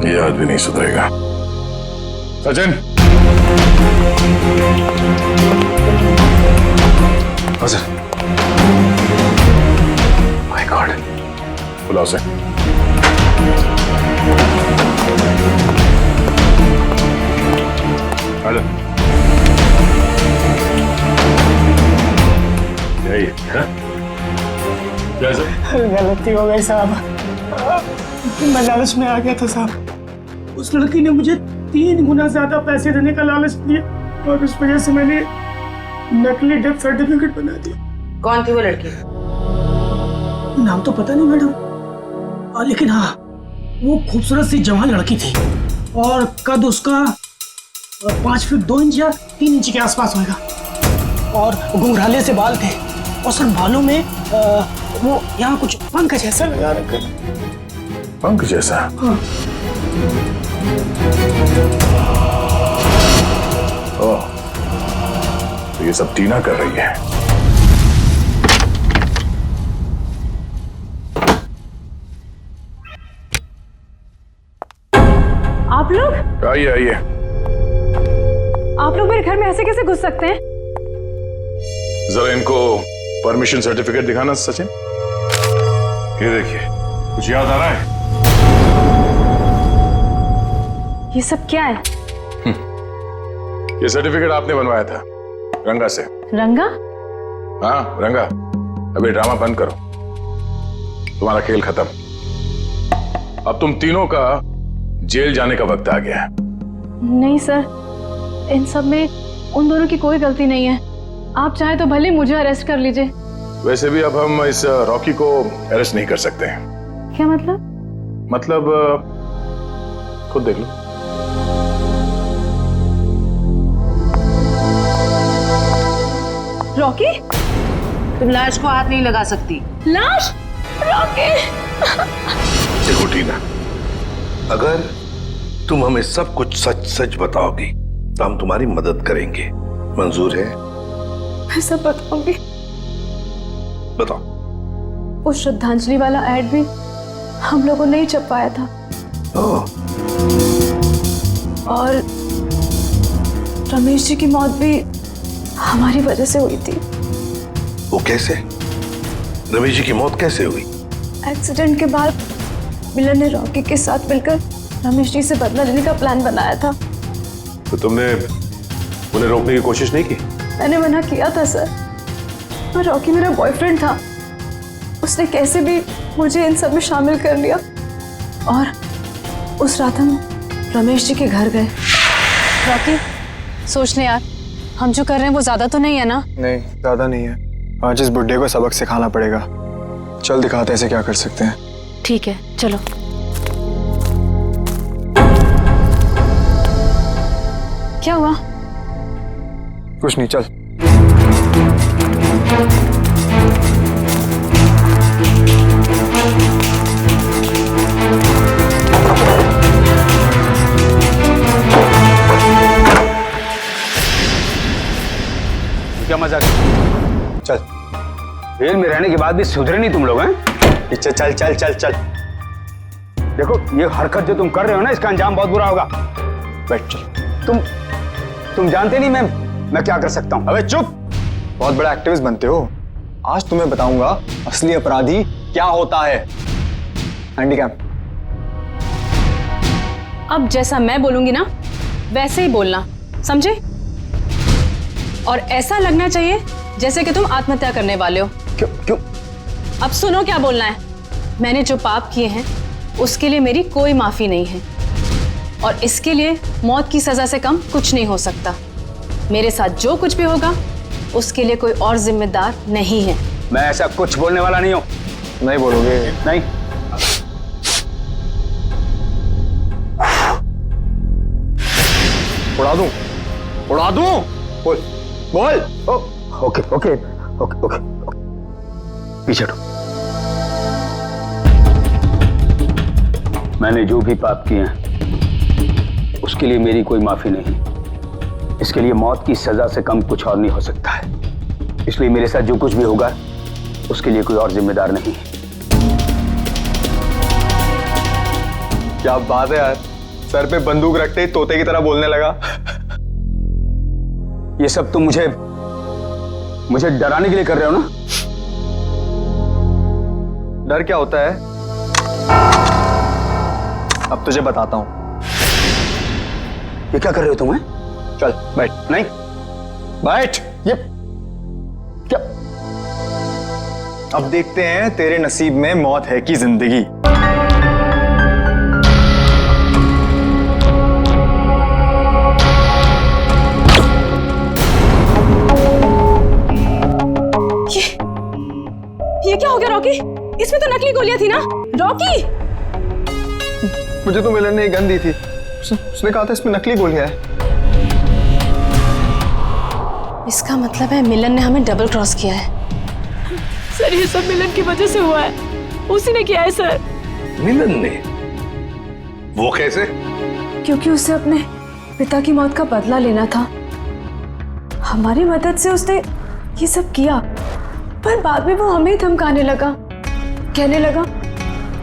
ये आदमी नहीं सुधरेगा। सचिन, सर। माय गॉड, बुलाओ से। हेलो, यही है? गलती हो गई साहब, मैं लालच में आ गया था साहब। उस लड़की ने मुझे 3 गुना ज्यादा पैसे देने का लालच दिया और उस वजह से मैंने नकली डेथ सर्टिफिकेट बना दिया। कौन थी वो लड़की? नाम तो पता नहीं मैडम, लेकिन हाँ वो खूबसूरत सी जवान लड़की थी और कद उसका 5 फीट 2 इंच या 3 इंच के आसपास होगा और घुंघराले से बाल थे और सर बालों में वो यहाँ कुछ पंख जैसा लगा रखा। पंख जैसा? हाँ। ओह, तो ये सब टीना कर रही है। आप लोग? आइए आइए। आप लोग मेरे घर में ऐसे कैसे घुस सकते हैं? जरा इनको परमिशन सर्टिफिकेट दिखाना सचिन। ये देखिए, कुछ याद आ रहा है? ये सब क्या है? ये सर्टिफिकेट आपने बनवाया था रंगा से। रंगा? हाँ रंगा, अभी ड्रामा बंद करो, तुम्हारा खेल खत्म। अब तुम तीनों का जेल जाने का वक्त आ गया है। नहीं सर, इन सब में उन दोनों की कोई गलती नहीं है। आप चाहे तो भले मुझे अरेस्ट कर लीजिए। वैसे भी अब हम इस रॉकी को अरेस्ट नहीं कर सकते हैं। क्या मतलब? मतलब खुद देख लो। रॉकी? तुम लाश को हाथ नहीं लगा सकती। लाश? रॉकी? देखो टीना, अगर तुम हमें सब कुछ सच सच बताओगी तो हम तुम्हारी मदद करेंगे। मंजूर है? मैं सब बताऊंगी। बताओ, वो श्रद्धांजलि वाला एड भी हम लोगों ने ही छपवाया था। और रमेश जी की मौत भी हमारी वजह से हुई थी। वो कैसे? रमेश जी की मौत कैसे हुई? एक्सीडेंट के बाद मिलन ने रॉकी के साथ मिलकर रमेश जी से बदला लेने का प्लान बनाया था। तो तुमने उन्हें रोकने की कोशिश नहीं की? मैंने मना किया था सर, पर रॉकी मेरा बॉयफ्रेंड था। उसने कैसे भी मुझे इन सब में शामिल कर लिया और उस रात हम रमेश जी के घर गए। रॉकी, सोच ले यार, हम जो कर रहे हैं वो ज्यादा तो नहीं है ना? नहीं, ज्यादा नहीं है। आज इस बुड्ढे को सबक सिखाना पड़ेगा। चल दिखाते हैं इसे क्या कर सकते हैं। ठीक है, चलो। क्या हुआ? कुछ नहीं, चल। क्या मजाक? चल। जेल में रहने के बाद भी सुधरे नहीं तुम लोग हैं? पीछे चल चल चल चल। देखो, ये हरकत जो तुम कर रहे हो ना, इसका अंजाम बहुत बुरा होगा। बैठ चल। तुम जानते नहीं मैं क्या कर सकता हूं। अबे चुप! बहुत बड़ा एक्टिविस्ट बनते हो। आज तुम्हें बताऊंगा असली अपराधी क्या होता है। हैंडीकैप। अब जैसा मैं बोलूंगी ना वैसे ही बोलना, समझे? और ऐसा लगना चाहिए जैसे कि तुम आत्महत्या करने वाले हो। क्यों? अब सुनो क्या बोलना है। मैंने जो पाप किए हैं उसके लिए मेरी कोई माफी नहीं है, और इसके लिए मौत की सजा से कम कुछ नहीं हो सकता। मेरे साथ जो कुछ भी होगा उसके लिए कोई और जिम्मेदार नहीं है। मैं ऐसा कुछ बोलने वाला नहीं हूं। नहीं बोलोगे? नहीं। उड़ा दूं? उड़ा दूं? बोल बोल। ओके ओके ओके ओके, पीछे हटो। मैंने जो भी पाप किए हैं उसके लिए मेरी कोई माफी नहीं। इसके लिए मौत की सजा से कम कुछ और नहीं हो सकता है। इसलिए मेरे साथ जो कुछ भी होगा उसके लिए कोई और जिम्मेदार नहीं है। क्या बात है यार, सर पे बंदूक रखते ही तोते की तरह बोलने लगा। ये सब तुम मुझे डराने के लिए कर रहे हो ना? डर क्या होता है अब तुझे बताता हूं। ये क्या कर रहे हो तुम? चल बैठ। नहीं बैठ। ये क्या? अब देखते हैं तेरे नसीब में मौत है कि जिंदगी। ये क्या हो गया रॉकी? इसमें तो नकली गोलियां थी ना रॉकी? मुझे तो मिलन ने गन दी थी। उसने कहा था इसमें नकली गोलियां हैं। इसका मतलब है मिलन ने हमें डबल क्रॉस किया है। सर, ये सब मिलन की वजह से हुआ है। उसी ने किया है सर। मिलन ने? वो कैसे? क्योंकि उसे अपने पिता की मौत का बदला लेना था। हमारी मदद से उसने ये सब किया, पर बाद में वो हमें ही धमकाने लगा। कहने लगा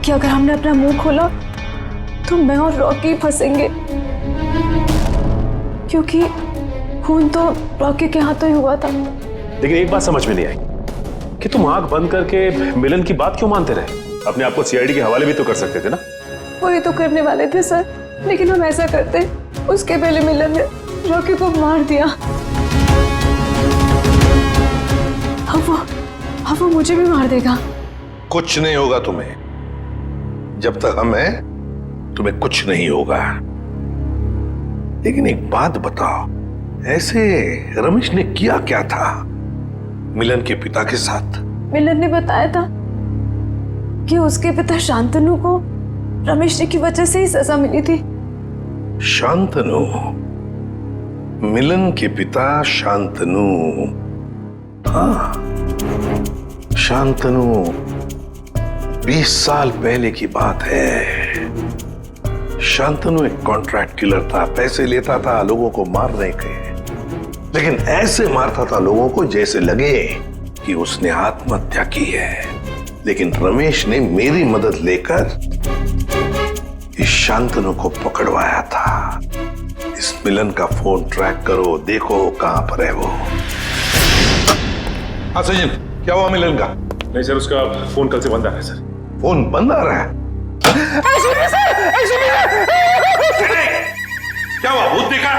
कि अगर हमने अपना मुंह खोला तो मैं और रॉकी फंसेंगे, क्योंकि खून तो रॉकी के हाथों ही हुआ था। लेकिन एक बात समझ में नहीं आई कि तुम आंख बंद करके मिलन की बात क्यों मानते रहे? अपने आप को सीआईडी के हवाले भी तो कर सकते थे ना? वही तो करने वाले थे सर, लेकिन हम ऐसा करते उसके पहले मिलन ने रॉकी को मार दिया। अब वो मुझे भी मार देगा। कुछ नहीं होगा तुम्हें। जब तक हम हैं तुम्हें कुछ नहीं होगा। लेकिन एक बात बताओ, ऐसे रमेश ने किया क्या था मिलन के पिता के साथ? मिलन ने बताया था कि उसके पिता शांतनु को रमेश जी की वजह से ही सजा मिली थी। शांतनु? मिलन के पिता शांतनु? हाँ, शांतनु 20 साल पहले की बात है। शांतनु एक कॉन्ट्रैक्ट किलर था, पैसे लेता था लोगों को मारने के, लेकिन ऐसे मारता था लोगों को जैसे लगे कि उसने आत्महत्या की है। लेकिन रमेश ने मेरी मदद लेकर इस शांतनु को पकड़वाया था। इस मिलन का फोन ट्रैक करो, देखो कहां पर है वो। हाँ सचिन, क्या हुआ मिलन का? नहीं सर, उसका फोन कल से बंद आ रहा है सर। फोन बंद आ रहा है? क्या हुआ, भूत देखा?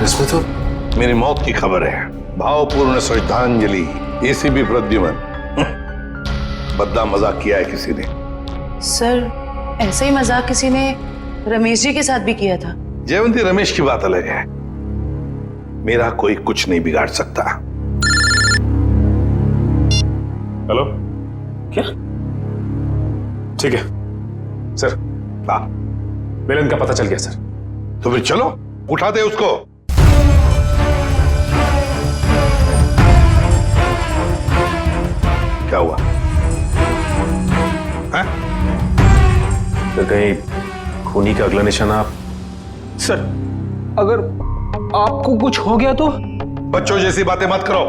इसमें तो मेरी मौत की खबर है। भावपूर्ण श्रद्धांजलि, एसीपी प्रद्युमन। बद्दा मजाक किया है किसी ने। सर ऐसे ही मजाक किसी ने रमेश जी के साथ भी किया था। जयवंती, रमेश की बात अलग है। मेरा कोई कुछ नहीं बिगाड़ सकता। हेलो, क्या? ठीक है सर। हाँ, मिलन का पता चल गया सर। तो फिर चलो, उठा दे उसको। क्या हुआ? तो कहीं खूनी का अगला निशाना आप? सर, अगर आपको कुछ हो गया तो? बच्चों जैसी बातें मत करो।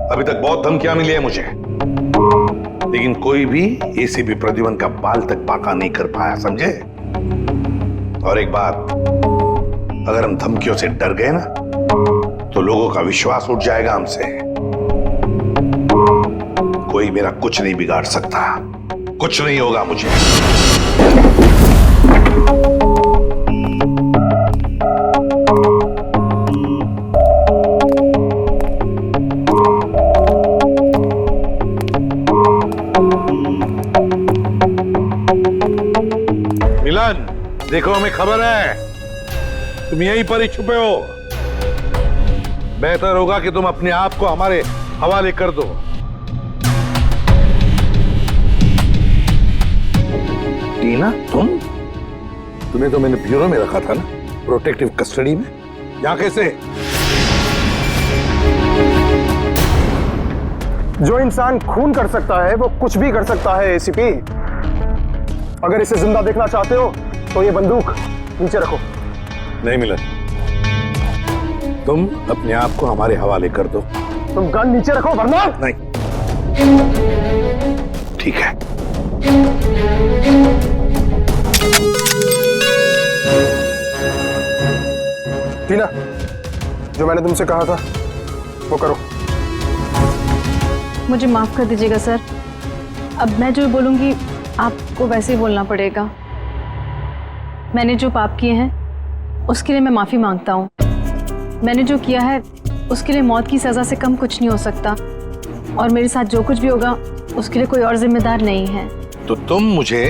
अभी तक बहुत धमकियां मिली है मुझे, लेकिन कोई भी एसीपी प्रद्युमन का बाल तक बांका नहीं कर पाया, समझे? और एक बात, अगर हम धमकियों से डर गए ना, तो लोगों का विश्वास उठ जाएगा हमसे। कोई मेरा कुछ नहीं बिगाड़ सकता, कुछ नहीं होगा मुझे। मिलन, देखो हमें खबर है तुम यहीं पर ही छुपे हो। बेहतर होगा कि तुम अपने आप को हमारे हवाले कर दो। टीना, तुम्हें तो मैंने ब्यूरो में रखा था ना, प्रोटेक्टिव कस्टडी में। यहाँ कैसे? जो इंसान खून कर सकता है वो कुछ भी कर सकता है एसीपी। अगर इसे जिंदा देखना चाहते हो तो ये बंदूक नीचे रखो। नहीं मिलन, तुम अपने आप को हमारे हवाले कर दो। तुम गन नीचे रखो वरना। नहीं, ठीक है। टीना, जो मैंने तुमसे कहा था वो करो। मुझे माफ कर दीजिएगा सर, अब मैं जो बोलूंगी आपको वैसे ही बोलना पड़ेगा। मैंने जो पाप किए हैं उसके लिए मैं माफी मांगता हूँ। मैंने जो किया है उसके लिए मौत की सजा से कम कुछ नहीं हो सकता, और मेरे साथ जो कुछ भी होगा उसके लिए कोई और जिम्मेदार नहीं है। तो तुम मुझे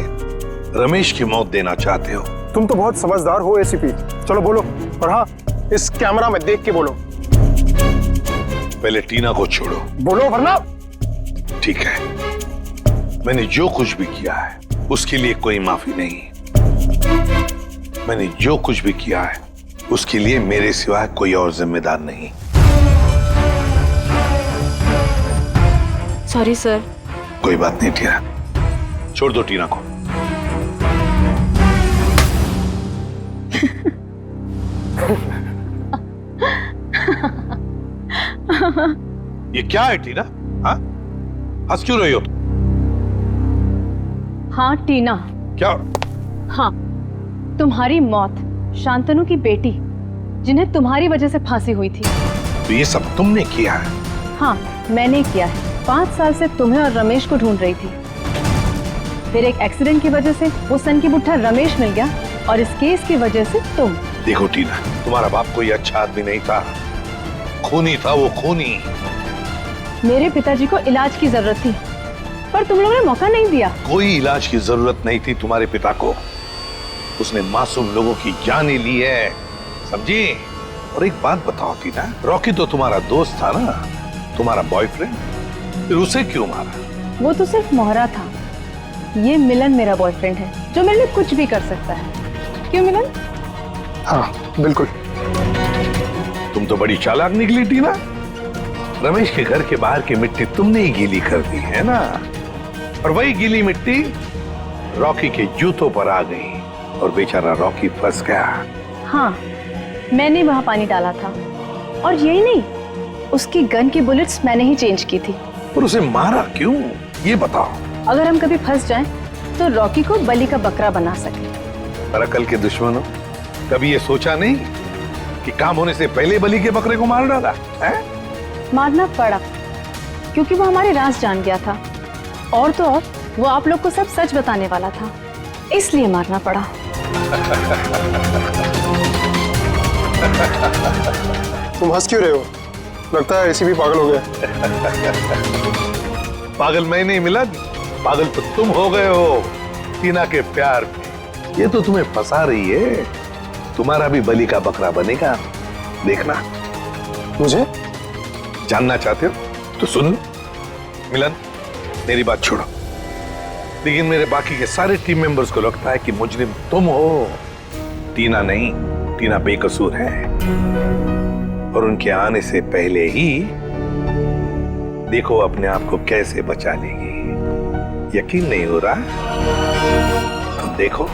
रमेश की मौत देना चाहते हो? तुम तो बहुत समझदार हो एसीपी। चलो बोलो, और हाँ, इस कैमरा में देख के बोलो। पहले टीना को छोड़ो। बोलो वरना। ठीक है, मैंने जो कुछ भी किया है उसके लिए कोई माफी नहीं। मैंने जो कुछ भी किया है उसके लिए मेरे सिवाय कोई और जिम्मेदार नहीं। Sorry sir. कोई बात नहीं टीना, छोड़ दो टीना को। ये क्या है टीना? हाँ, हंस क्यों रही हो? हाँ टीना। क्या? हाँ, तुम्हारी मौत शांतनु की बेटी, जिन्हें तुम्हारी वजह से फांसी हुई थी। तो ये सब तुमने किया है? हाँ, मैंने किया है। 5 साल से तुम्हें और रमेश को ढूंढ रही थी। फिर एक एक्सीडेंट की वजह से वो सन की बुट्ठा रमेश मिल गया, और इस केस की वजह से तुम। देखो टीना, तुम्हारा बाप कोई अच्छा आदमी नहीं था, खूनी था वो, खूनी। मेरे पिताजी को इलाज की जरूरत थी, पर तुम लोगों ने मौका नहीं दिया। कोई इलाज की जरूरत नहीं थी तुम्हारे पिता को। उसने मासूम लोगों की जानें ली है, समझी? और एक बात बताओ टीना, रॉकी तो तुम्हारा दोस्त था ना, तुम्हारा बॉयफ्रेंड, फिर उसे क्यों मारा? वो तो सिर्फ मोहरा था। ये मिलन मेरा बॉयफ्रेंड है, जो मेरे लिए कुछ भी कर सकता है। क्यों मिलन? हाँ बिल्कुल। तुम तो बड़ी चालाक निकली टीना। रमेश के घर के बाहर की मिट्टी तुमने ही गीली कर दी है ना, और वही गीली मिट्टी रॉकी के जूतों पर आ गई और बेचारा रॉकी फंस गया। हाँ, मैंने वहां पानी डाला था, और यही नहीं, उसकी गन की बुलेट्स मैंने ही चेंज की थी। पर उसे मारा क्यों, ये बताओ। अगर हम कभी फंस जाएं, तो रॉकी को बलि का बकरा बना सके। पर अकल के दुश्मनों, कभी ये सोचा नहीं कि काम होने से पहले बलि के बकरे को मार डाला है? मारना पड़ा क्योंकि वो हमारे राज जान गया था, और तो और वो आप लोग को सब सच बताने वाला था, इसलिए मारना पड़ा। तुम हंस क्यों रहे हो? लगता है एसीपी पागल हो गया। पागल मैं नहीं मिलन, पागल तो तुम हो गए हो टीना के प्यार में। ये तो तुम्हें फंसा रही है। तुम्हारा भी बलि का बकरा बनेगा, देखना। मुझे जानना चाहते हो तो सुन लो। मिलन, मेरी बात छोड़ो, लेकिन मेरे बाकी के सारे टीम मेंबर्स को लगता है कि मुजरिम तुम हो, टीना नहीं। टीना बेकसूर है, और उनके आने से पहले ही देखो अपने आप को कैसे बचा लेगी। यकीन नहीं हो रहा तो देखो।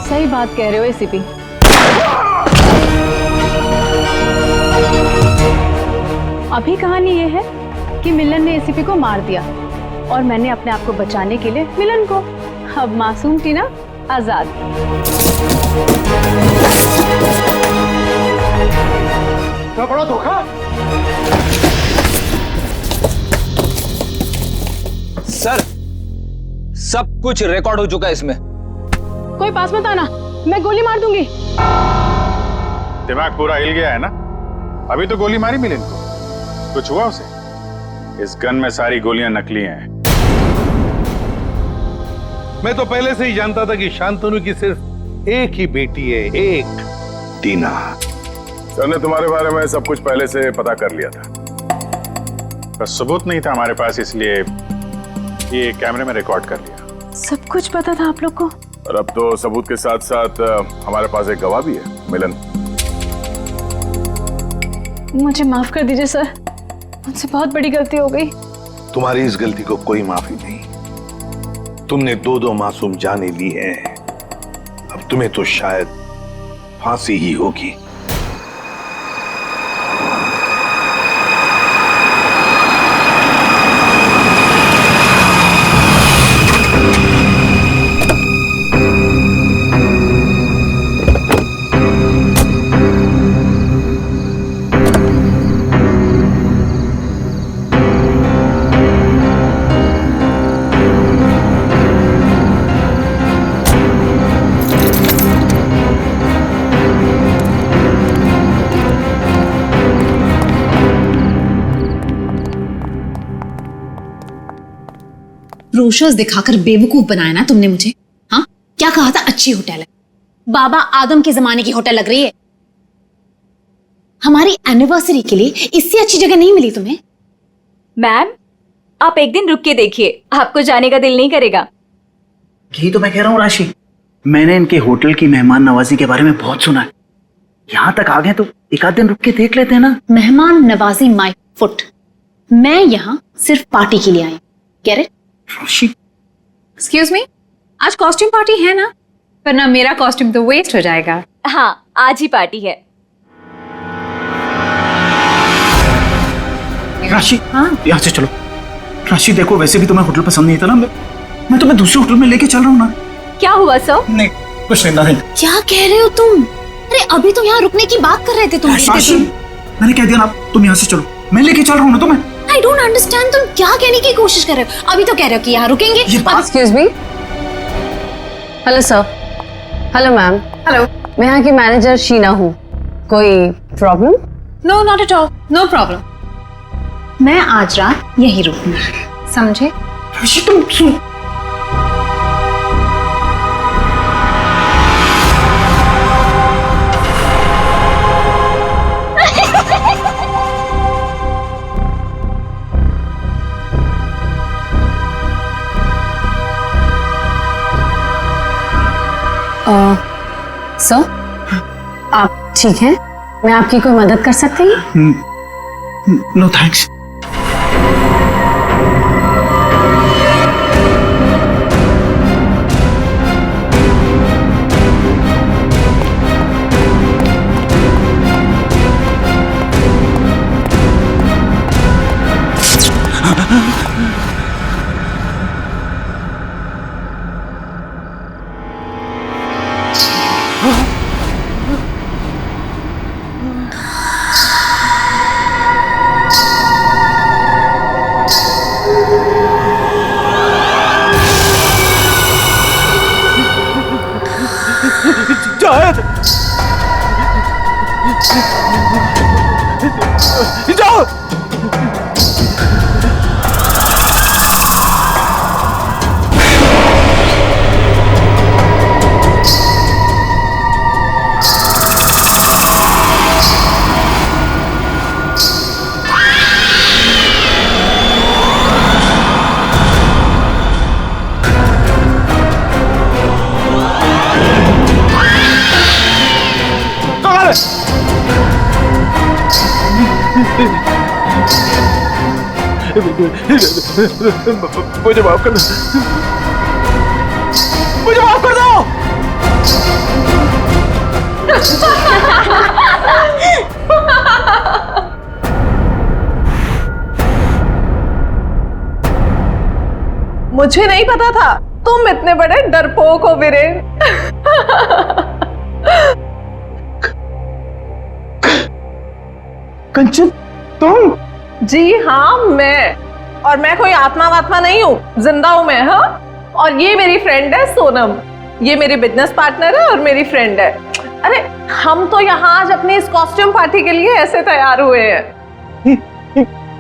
सही बात कह रहे हो एसीपी। अभी कहानी ये है कि मिलन ने एसीपी को मार दिया, और मैंने अपने आप को बचाने के लिए मिलन को। अब मासूम टीना आजाद। क्या बड़ा धोखा। सर, सब कुछ रिकॉर्ड हो चुका है इसमें। कोई पास मत आना, मैं गोली मार दूंगी। दिमाग पूरा हिल गया है ना? अभी तो गोली मारी मिलन को, कुछ हुआ उसे? इस गन में सारी गोलियां नकली हैं। मैं तो पहले से ही जानता था कि शांतनु की सिर्फ एक ही बेटी है, एक, टीना। सर ने तुम्हारे बारे में सब कुछ पहले से पता कर लिया था, पर सबूत नहीं था हमारे पास, इसलिए ये कैमरे में रिकॉर्ड कर लिया। सब कुछ पता था आप लोग को? और अब तो सबूत के साथ साथ हमारे पास एक गवाह भी है, मिलन। मुझे माफ कर दीजिए सर, मुझसे बहुत बड़ी गलती हो गई। तुम्हारी इस गलती को कोई माफी नहीं। तुमने दो मासूम जाने ली हैं, अब तुम्हें तो शायद फांसी ही होगी। ब्रोशर्स दिखाकर बेवकूफ बनाया ना तुमने मुझे। हाँ, क्या कहा था? अच्छी होटल है, बाबा आदम के जमाने की होटल लग रही है। हमारी एनिवर्सरी के लिए इससे अच्छी जगह नहीं मिली तुम्हें। मैम, आप एक दिन रुक के देखिए, आपको जाने का दिल नहीं करेगा। यही तो मैं कह रहा हूँ राशि, मैंने इनके होटल की मेहमान नवाजी के बारे में बहुत सुना है। यहाँ तक आ गए तो एक आध दिन रुक के देख लेते हैं ना। मेहमान नवाजी माय फुट। मैं यहाँ सिर्फ पार्टी के लिए आई। Get it? एक्सक्यूज मी, आज कॉस्ट्यूम पार्टी है ना? वरना मेरा कॉस्ट्यूम तो वेस्ट हो जाएगा। हाँ, आज ही पार्टी है। राशि, हाँ, यहाँ से चलो। राशि देखो, वैसे भी तुम्हें होटल पसंद नहीं था ना, मैं तुम्हें दूसरे होटल में लेके चल रहा हूँ ना। क्या हुआ सर? नहीं, कुछ नहीं। क्या कह रहे हो तुम? अरे अभी तो यहाँ रुकने की बात कर रहे थे तुम। मैंने कह दिया ना, तुम यहाँ से चलो, मैं लेके चल रहा हूँ ना तुम्हें। I don't understand, तुम क्या कहने की कोशिश कर रहे हो? अभी तो कह रहे हो कि यहाँ रुकेंगे। Excuse me? Hello sir. Hello ma'am. Hello, मैं यहाँ की मैनेजर शीना हूँ। कोई problem? No, not at all. No problem. मैं आज रात यहीं रुकूंगी, समझे? तुम सुन। सर, आप ठीक हैं? मैं आपकी कोई मदद कर सकती हूँ? No thanks. जाओ। मुझे माफ कर दो, मुझे माफ कर दो। मुझे नहीं पता था तुम इतने बड़े डरपोक हो वीरेन। कंचन तुम? जी हाँ मैं, और मैं कोई आत्मा वात्मा नहीं हूँ, जिंदा हूँ मैं। हाँ, और ये मेरी फ्रेंड है सोनम, ये मेरी बिजनेस पार्टनर है और मेरी फ्रेंड है। अरे हम तो यहाँ आज अपनी इस कॉस्ट्यूम पार्टी के लिए ऐसे तैयार हुए हैं।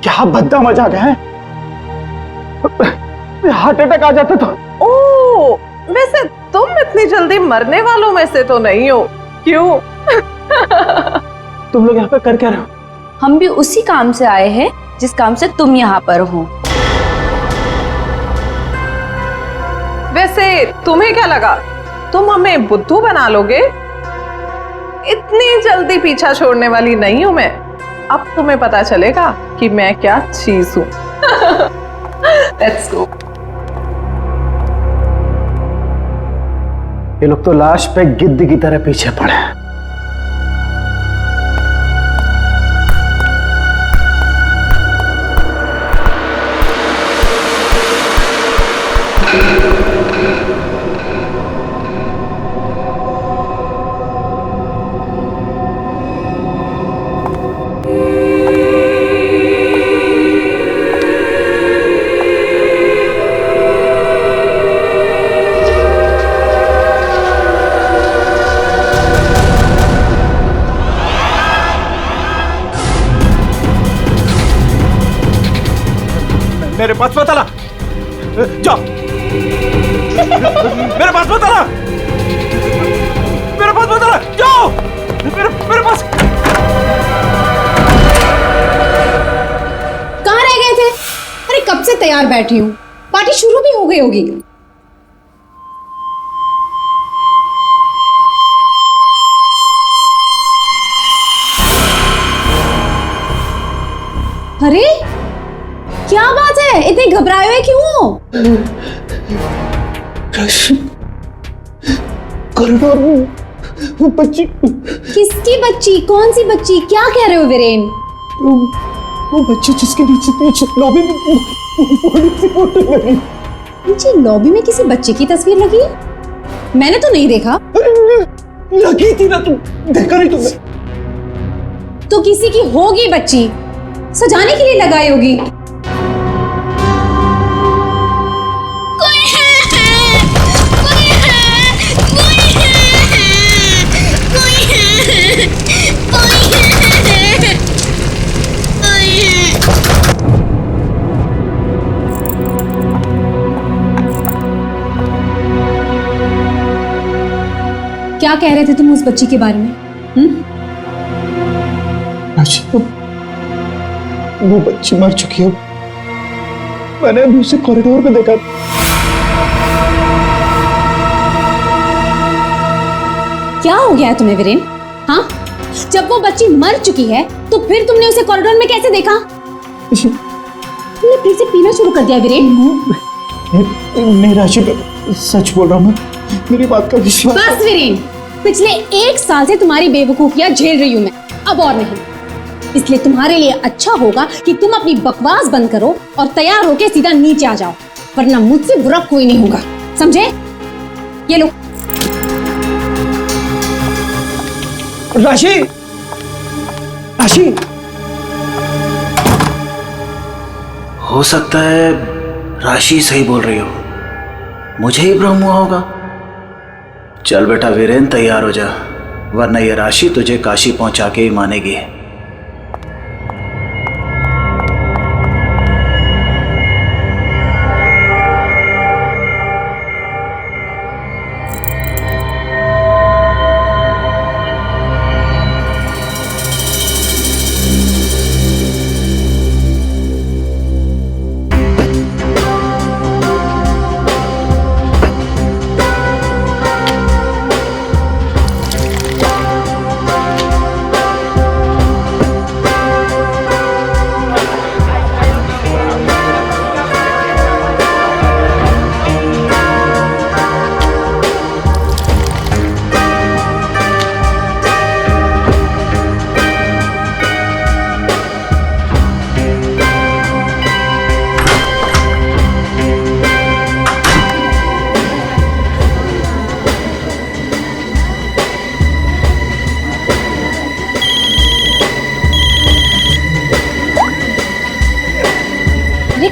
क्या भद्दा मजाक है, हार्ट अटैक आ जाता तो। ओ, वैसे तुम इतनी जल्दी मरने वालों में से तो नहीं हो, क्यों? तुम लोग यहाँ पे कर क्या रहे हो? हम भी उसी काम से आए हैं जिस काम से तुम यहाँ पर हो। वैसे तुम्हें क्या लगा तुम हमें बुद्धू बना लोगे? इतनी जल्दी पीछा छोड़ने वाली नहीं हूं मैं। अब तुम्हें पता चलेगा कि मैं क्या चीज हूं। Let's go. ये लोग तो लाश पे गिद्ध की तरह पीछे पड़े हैं। मेरे पास मत आना, जाओ। मेरे पास मत आना, मेरे पास मत आना, जाओ। मेरे पास। कहाँ रह गए थे? अरे कब से तैयार बैठी हूँ, पार्टी शुरू भी हो गई होगी। अरे क्या बात है, इतने घबराए हुए क्यों हो? कॉरिडोर में वो बच्ची। किसकी बच्ची? कौन सी बच्ची? क्या कह रहे हो वीरेन? वो बच्ची जिसके नीचे लॉबी में बड़ी सी फोटो लगी। नीचे लॉबी में किसी बच्चे की तस्वीर लगी? मैंने तो नहीं देखा। लगी थी ना, तुम देखा नहीं तुमने? तो किसी की होगी बच्ची, सजाने के लिए लगाई होगी। क्या कह रहे थे तुम उस बच्ची के बारे में? वो बच्ची मर चुकी है, मैंने अभी उसे कॉरिडोर में देखा। क्या हो गया है तुम्हें वीरेन? हाँ, जब वो बच्ची मर चुकी है तो फिर तुमने उसे कॉरिडोर में कैसे देखा? तुमने फिर से पीना शुरू कर दिया वीरेन? नहीं राशि, सच बोल रहा हूँ मैं, मेरी बात का विश्वास। बस वीरेन, पिछले 1 साल से तुम्हारी बेवकूफियां झेल रही हूं मैं, अब और नहीं। इसलिए तुम्हारे लिए अच्छा होगा कि तुम अपनी बकवास बंद करो और तैयार होके सीधा नीचे आ जाओ, वरना मुझसे बुरा कोई नहीं होगा, समझे? ये लो। राशि, राशि, हो सकता है राशि सही बोल रही हो, मुझे ही भ्रम हुआ होगा। चल बेटा वीरेन, तैयार हो जा, वरना ये राशि तुझे काशी पहुंचा के ही मानेगी।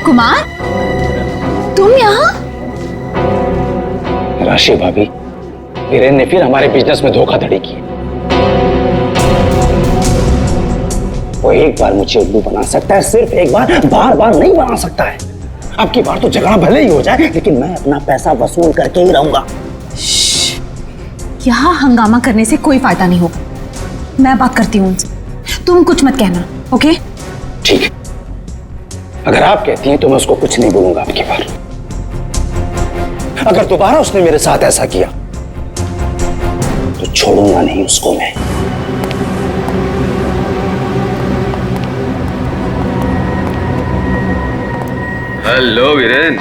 कुमार, तुम यहाँ? राशि भाभी, वीरेन ने फिर हमारे बिजनेस में धोखाधड़ी की। वो एक बार मुझे उल्लू बना सकता है, सिर्फ एक बार, बार बार नहीं बना सकता है। अब की बार तो झगड़ा भले ही हो जाए, लेकिन मैं अपना पैसा वसूल करके ही रहूंगा। यहाँ हंगामा करने से कोई फायदा नहीं होगा। मैं बात करती हूँ उनसे, तुम कुछ मत कहना, ओके? ठीक है, अगर आप कहती हैं तो मैं उसको कुछ नहीं बोलूंगा अब की बार। अगर दोबारा उसने मेरे साथ ऐसा किया तो छोड़ूंगा नहीं उसको मैं। हेलो वीरेन।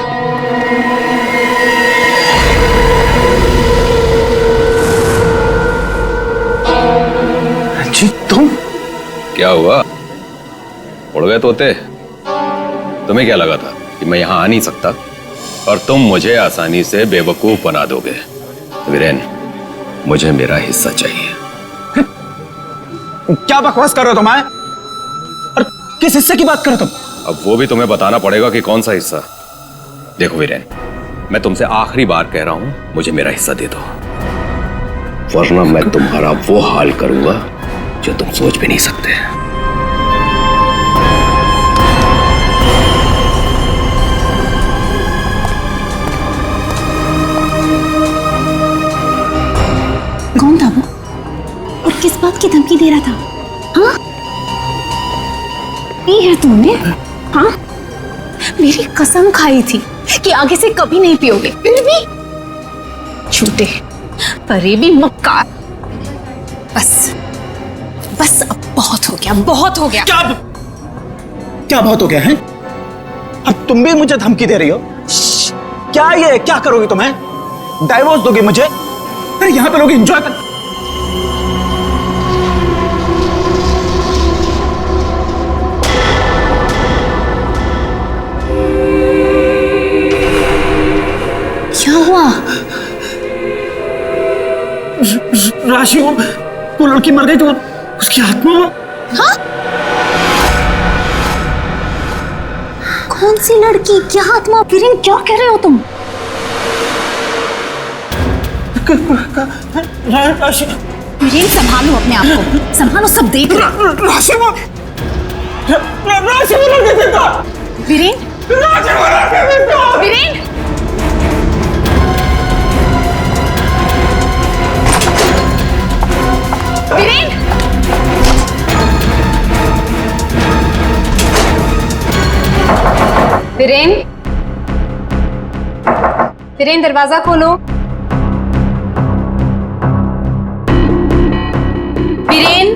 जी तुम? क्या हुआ, उड़ गए तोते? तुम्हें क्या लगा था कि मैं यहां आ नहीं सकता और तुम मुझे आसानी से बेवकूफ बना दोगे? वीरेन, मुझे मेरा हिस्सा चाहिए। क्या बकवास कर रहे हो तुम? और किस हिस्से की बात कर रहे हो तुम? अब वो भी तुम्हें बताना पड़ेगा कि कौन सा हिस्सा। देखो वीरेन, मैं तुमसे आखिरी बार कह रहा हूं, मुझे मेरा हिस्सा दे दो, वरना मैं तुम्हारा वो हाल करूंगा जो तुम सोच भी नहीं सकते। कौन था वो और किस बात की धमकी दे रहा था? हाँ, ये है तुमने? हाँ, मेरी कसम खाई थी कि आगे से कभी नहीं पियोगे, फिर भी झूठे, फरेबी, मक्कार। बस बस अब बहुत हो गया, बहुत हो गया। क्या बहुत हो गया है? अब तुम भी मुझे धमकी दे रही हो? क्या ये, क्या करोगी तुम? डाइवोर्स दोगे मुझे? अरे यहाँ पे लोग एंजॉय कर। क्या हुआ? राशि, वो लड़की मर गई तो उसकी आत्मा। हाँ? कौन सी लड़की, क्या आत्मा? वीरेन, क्या कह रहे हो तुम? राशि, वीरेन, संभालो अपने आप को, संभालो, सब देख रहे हैं। राशि, वो लड़की जिंदा। वीरेन, राशि, वो लड़की जिंदा। वीरेन, वीरेन, वीरेन, वीरेन, दरवाजा खोलो। वीरेन,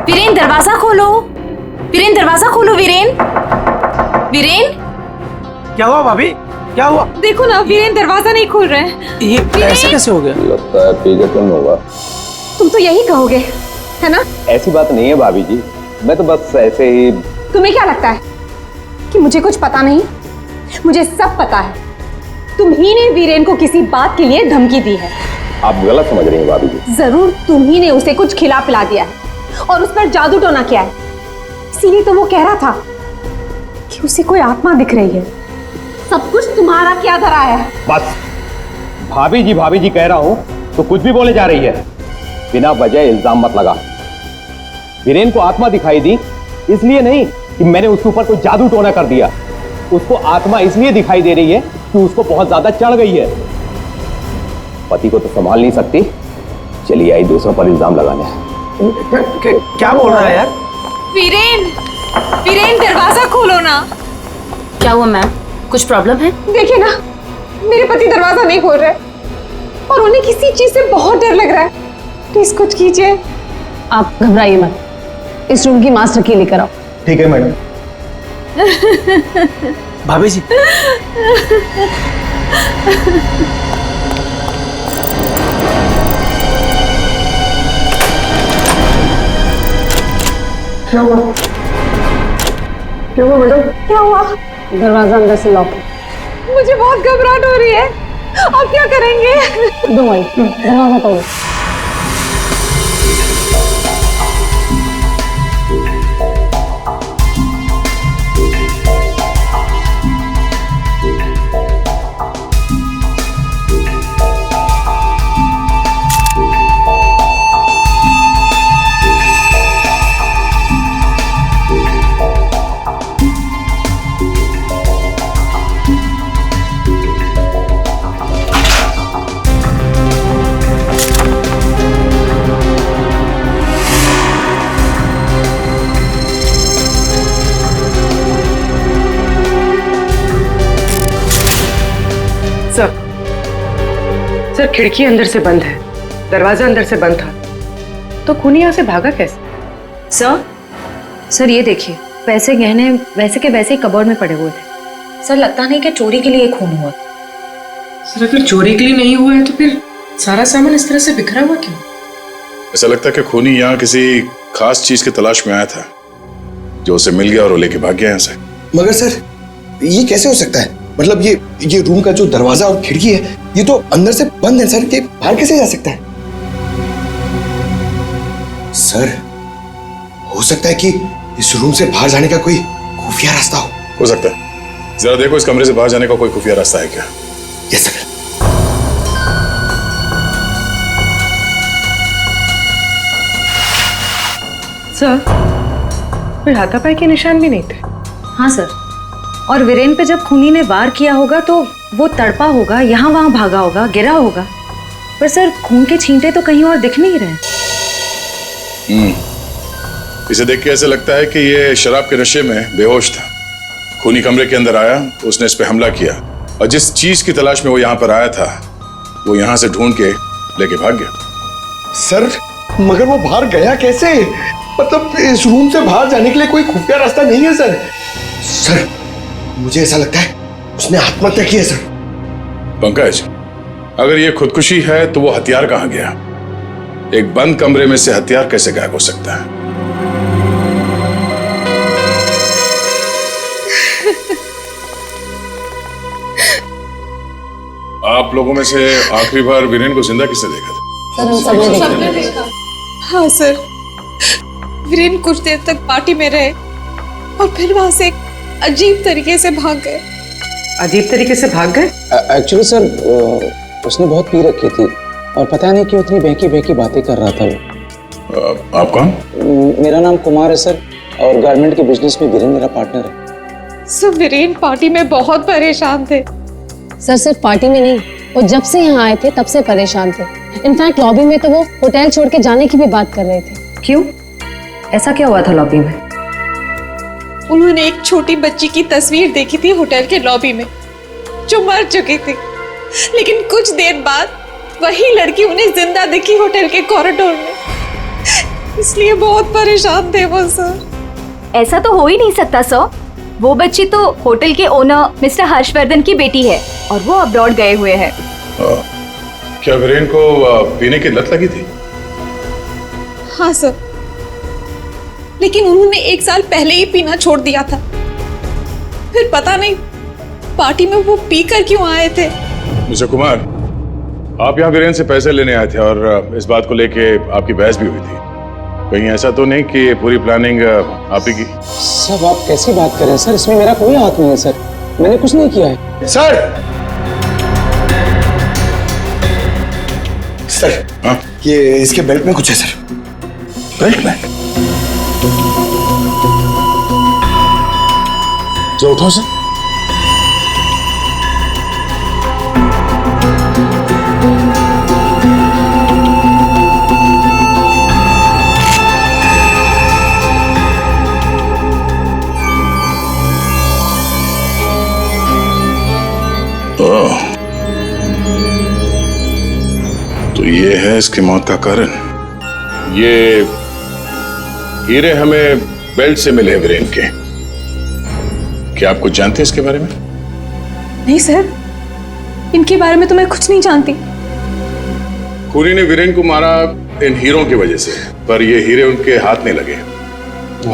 वीरेन, दरवाजा खोलो। वीरेन, दरवाजा खोलो। वीरेन, वीरेन, क्या हुआ भाभी? क्या हुआ? देखो ना, वीरेन दरवाजा नहीं खोल रहे हैं। ये ऐसे कैसे हो गया? लगता है पीजन होगा। तुम तो यही कहोगे, है ना? ऐसी बात नहीं है भाभी जी, मैं तो बस ऐसे ही। तुम्हें क्या लगता है कि मुझे कुछ पता नहीं? मुझे सब पता है। तुम ही ने वीरेन को किसी बात के लिए धमकी दी है। आप गलत समझ रही हैं भाभी जी। जरूर तुम ही ने उसे कुछ खिला पिला दिया है और उस पर जादू टोना किया है। इसीलिए तो वो कह रहा था कि उसे कोई आत्मा दिख रही है। सब कुछ तुम्हारा क्या धरा है? बस भाभी जी कह रहा हूं तो कुछ भी बोले जा रही है। बिना वजह इल्जाम मत लगा। वीरेन को आत्मा दिखाई दी इसलिए नहीं कि मैंने उसके ऊपर कोई जादू टोना कर दिया। उसको आत्मा इसलिए दिखाई दे रही है कि उसको बहुत ज्यादा चढ़ गई है। पति को तो संभाल नहीं सकती, चलिए आई दूसरों पर इल्जाम लगाने। क्या बोल रहा है यार? वीरेन दरवाजा खोलो ना। क्या हुआ मैम, कुछ प्रॉब्लम है? देखिए ना, मेरे पति दरवाजा नहीं खोल रहे और उन्हें किसी चीज से बहुत डर लग रहा है। प्लीज कुछ कीजिए। आप घबराइए मत, इस रूम की मास्टर की लेकर आओ। ठीक है मैडम। भाभी जी, क्या हुआ? क्या हुआ मैडम? क्या हुआ? दरवाजा अंदर से लॉक है। मुझे बहुत घबराहट हो रही है। आप क्या करेंगे? डोंट वरी, दरवाजा तोड़ो। सर खिड़की अंदर से बंद है, दरवाजा अंदर से बंद था, तो खूनी यहाँ से भागा कैसे? सर ये देखिए, पैसे गहने वैसे के वैसे ही कबर्ड में पड़े हुए थे। सर लगता नहीं कि चोरी के लिए खून हुआ। सर अगर चोरी के लिए नहीं हुआ है तो फिर सारा सामान इस तरह से बिखरा हुआ क्यों? ऐसा लगता है कि खूनी यहाँ किसी खास चीज की तलाश में आया था, जो उसे मिल गया और वो लेके भाग गया यहाँ से। मगर सर ये कैसे हो सकता है? मतलब ये रूम का जो दरवाजा और खिड़की है ये तो अंदर से बंद है सर, ये बाहर कैसे जा सकता है? सर हो सकता है कि इस रूम से बाहर जाने का कोई खुफिया रास्ता हो सकता है। जरा देखो इस कमरे से बाहर जाने का कोई खुफिया रास्ता है क्या? Yes sir. सर कोई हाथापाई के निशान भी नहीं थे। हाँ सर, और वीरेन पे जब खूनी ने वार किया होगा तो वो तड़पा होगा, यहाँ वहां भागा होगा, गिरा होगा, पर सर खून के छींटे तो कहीं और दिख नहीं रहे। इसे देख के ऐसा लगता है कि ये शराब के नशे में बेहोश था। खूनी कमरे के अंदर आया, उसने इस पे हमला किया और जिस चीज की तलाश में वो यहाँ पर आया था वो यहाँ से ढूंढ के लेके भाग गया। सर मगर वो बाहर गया कैसे? मतलब इस रूम से बाहर जाने के लिए कोई खुफिया रास्ता नहीं है सर। सर मुझे ऐसा लगता है उसने आत्महत्या की है सर। पंकज, अगर ये खुदकुशी है तो वो हथियार कहाँ गया? एक बंद कमरे में से हथियार कैसे गायब हो सकता है? आप लोगों में से आखिरी बार वीरेन को जिंदा किसने देखा था? सर हम सबने देखा। हाँ सर, वीरेन कुछ देर तक पार्टी में रहे और फिर वहां से अजीब तरीके से भाग गए। अजीब तरीके से भाग गए? एक्चुअली सर उसने बहुत पी रखी थी और पता नहीं क्यों इतनी बहकी बहकी बातें कर रहा था वो। आप कौन? मेरा नाम कुमार है सर और गारमेंट के बिजनेस में वीरेन मेरा पार्टनर है। सर वीरेन पार्टी में बहुत परेशान थे। सर सिर्फ पार्टी में नहीं, वो जब से यहाँ आए थे तब से परेशान थे। इनफैक्ट लॉबी में तो वो होटल छोड़ के जाने की भी बात कर रहे थे। क्यों, ऐसा क्या हुआ था लॉबी में? उन्होंने एक छोटी बच्ची की तस्वीर देखी थी होटल के लॉबी में जो मर चुकी थी, लेकिन कुछ देर बाद वही लड़की उन्हें जिंदा दिखी होटल के कॉरिडोर में, इसलिए बहुत परेशान थे वो सर। ऐसा तो हो ही नहीं सकता सर, वो बच्ची तो होटल के ओनर मिस्टर हर्षवर्धन की बेटी है और वो अब्रॉड गए हुए हैं। क्या वीरेन को पीने की लत लगी थी? हाँ सर, लेकिन उन्होंने 1 साल पहले ही पीना छोड़ दिया था। फिर पता नहीं पार्टी में वो पीकर क्यों आए थे। मिस्टर कुमार, आप यहाँ वीरेन से पैसे लेने आए थे और इस बात को लेके आपकी बहस भी हुई थी। कहीं ऐसा तो नहीं कि पूरी प्लानिंग आप ही की? सब आप कैसी बात कर रहे हैं सर, इसमें मेरा कोई हाथ नहीं है सर, मैंने कुछ नहीं किया है। सर सर हाँ? ये इसके बेल्ट में कुछ है सर। बेल्ट में? जो उठाओ सर। तो ये है इसकी मौत का कारण। ये हीरे हमें बेल्ट से मिले वीरेन के। क्या आप कुछ जानते हैं इसके बारे में? नहीं सर, इनके बारे में तो मैं कुछ नहीं जानती। खूनी ने वीरेन को मारा इन हीरों की वजह से, पर ये हीरे उनके हाथ नहीं लगे।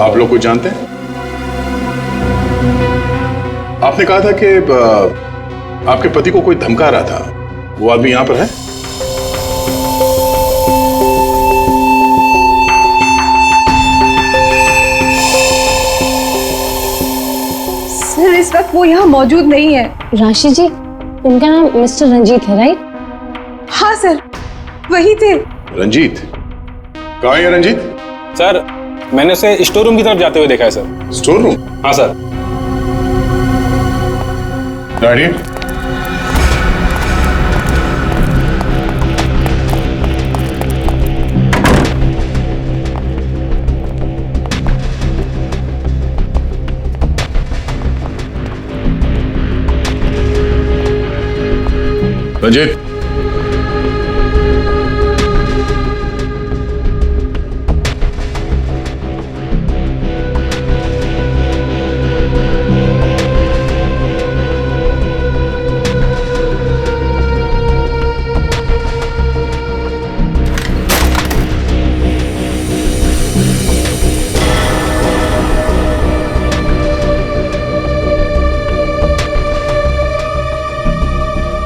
आप लोग कुछ जानते हैं? आपने कहा था कि आपके पति को कोई धमका रहा था, वो आदमी यहां पर है? सर इस वक्त वो यहाँ मौजूद नहीं है। राशि जी, उनका नाम मिस्टर रंजीत है, राइट? हाँ सर, वही थे। रंजीत? कहाँ है रंजीत? सर मैंने उसे स्टोर रूम की तरफ जाते हुए देखा है सर। Store room? हाँ सर। गाड़ी? रंजीत,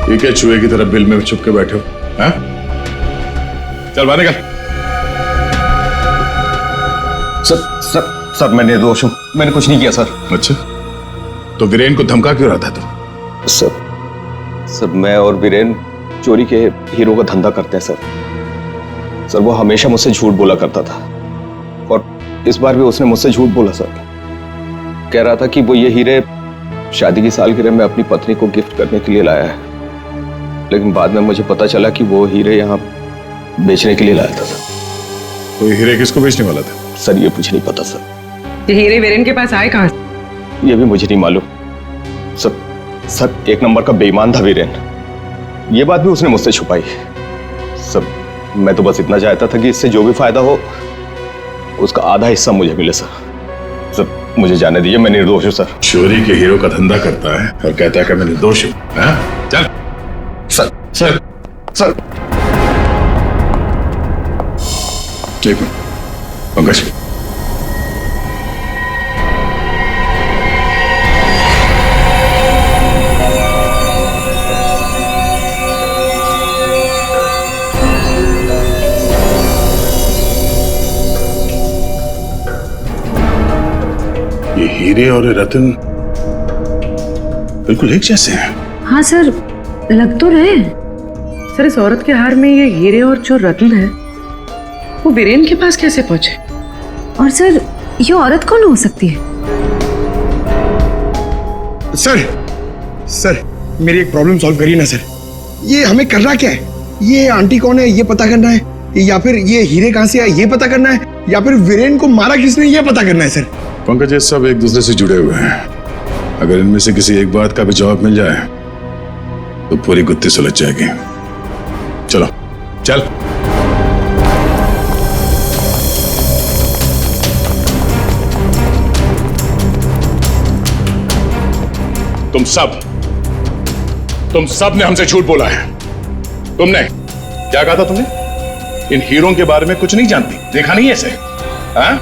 ये क्या चूहे की तरह बिल में छुप के बैठे हो? हाँ? चल बाहर निकल। सर मैं निर्दोष हूं, मैंने कुछ नहीं किया सर। अच्छा, तो वीरेन को धमका क्यों रहा था तुम? सर मैं और वीरेन चोरी के हीरो का धंधा करते हैं सर। वो हमेशा मुझसे झूठ बोला करता था और इस बार भी उसने मुझसे झूठ बोला सर। कह रहा था कि वो ये हीरे शादी की सालगिरह में अपनी पत्नी को गिफ्ट करने के लिए लाया है, लेकिन बाद में मुझे पता चला कि वो हीरे यहाँ बेचने के लिए लाया था। तो ये हीरे किसको बेचने वाला था? सर ये मुझे नहीं पता सर। ये हीरे वीरेन के पास आए कहाँ से? ये भी मुझे नहीं मालूम सर। एक नंबर का बेईमान था वीरेन, ये बात भी उसने मुझसे छुपाई। सर मैं तो बस इतना चाहता था कि इससे जो भी फायदा हो उसका आधा हिस्सा मुझे मिले सर मुझे जाने दीजिए, मैं निर्दोष हूँ सर। चोरी के हीरो का धंधा करता है और कहता है कि मैं निर्दोष हूँ। चल सर। एक मिनट पंकज, ये हीरे और रतन बिल्कुल एक जैसे हैं। हाँ सर, लग तो रहे हैं। सर इस औरत के हार में ये हीरे और जो रत्न है वो वीरेन के पास कैसे पहुंचे? और सर ये औरत कौन हो सकती है? सर मेरी एक प्रॉब्लम सॉल्व करिए ना सर। ये हमें करना क्या है? ये आंटी कौन है ये पता करना है, या फिर ये हीरे कहाँ से आए ये पता करना है, या फिर वीरेन को मारा किसने ये पता करना है सर। पंकज ये सब एक दूसरे से जुड़े हुए हैं। अगर इनमें से किसी एक बात का भी जवाब मिल जाए तो पूरी गुत्थी सुलझ जाएगी। चलो चल। तुम सब ने हमसे झूठ बोला है। तुमने क्या कहा था? तुमने इन हीरों के बारे में कुछ नहीं जानती, देखा नहीं ऐसे? हाँ?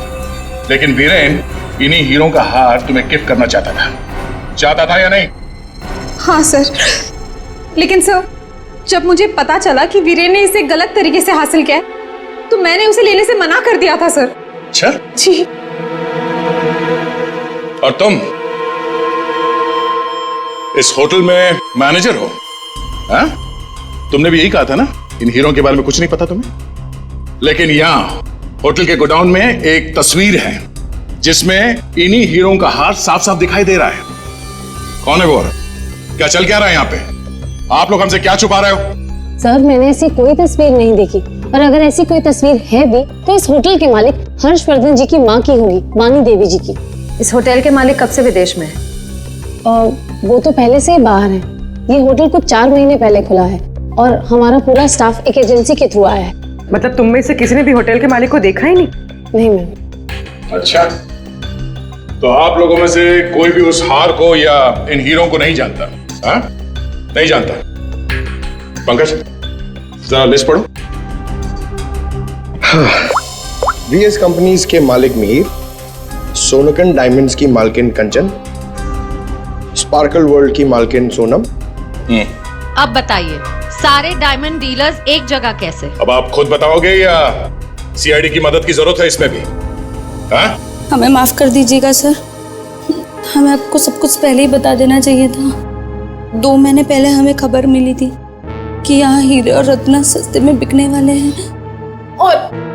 लेकिन वीरेन इन्हीं हीरों का हार तुम्हें गिफ्ट करना चाहता था या नहीं? हाँ सर, लेकिन सर जब मुझे पता चला कि वीरेन ने इसे गलत तरीके से हासिल किया है तो मैंने उसे लेने से मना कर दिया था सर। अच्छा जी। और तुम इस होटल में मैनेजर हो? हाँ? तुमने भी यही कहा था ना इन हीरों के बारे में कुछ नहीं पता तुम्हें? लेकिन यहाँ होटल के गोडाउन में एक तस्वीर है जिसमें इन्हीं हीरों का हाथ साफ साफ दिखाई दे रहा है। कौन है वो औरत? क्या चल क्या रहा है यहाँ पे? आप लोग हमसे क्या छुपा रहे हो? सर, मैंने ऐसी कोई तस्वीर नहीं देखी, और अगर ऐसी कोई तस्वीर है भी तो इस होटल के मालिक हर्षवर्धन जी की माँ की होगी, वाणी देवी जी की। इस होटल के मालिक कब से विदेश में है? और वो तो पहले से ही बाहर है। ये होटल कुछ 4 महीने पहले खुला है और हमारा पूरा स्टाफ एक एजेंसी के थ्रू आया है। मतलब तुम में से किसी ने भी होटल के मालिक को देखा ही नहीं? नहीं मैम। अच्छा, तो आप लोगों में से कोई भी उस हार को या इन हीरों को नहीं जानता? हाँ? नहीं जानता? पंकज, जरा लिस्ट पढ़ो। वीएस कंपनीज के मालिक मीर, सोनकन डायमंड्स की मालकिन कंचन, स्पार्कल वर्ल्ड की मालकिन सोनम। अब बताइए, सारे डायमंड डीलर्स एक जगह कैसे? अब आप खुद बताओगे या सीआईडी की मदद की जरूरत है इसमें भी? हाँ? हमें माफ कर दीजिएगा सर, हमें आपको सब कुछ पहले ही बता देना चाहिए था। 2 महीने पहले हमें खबर मिली थी कि यहाँ हीरे और रत्न सस्ते में बिकने वाले हैं,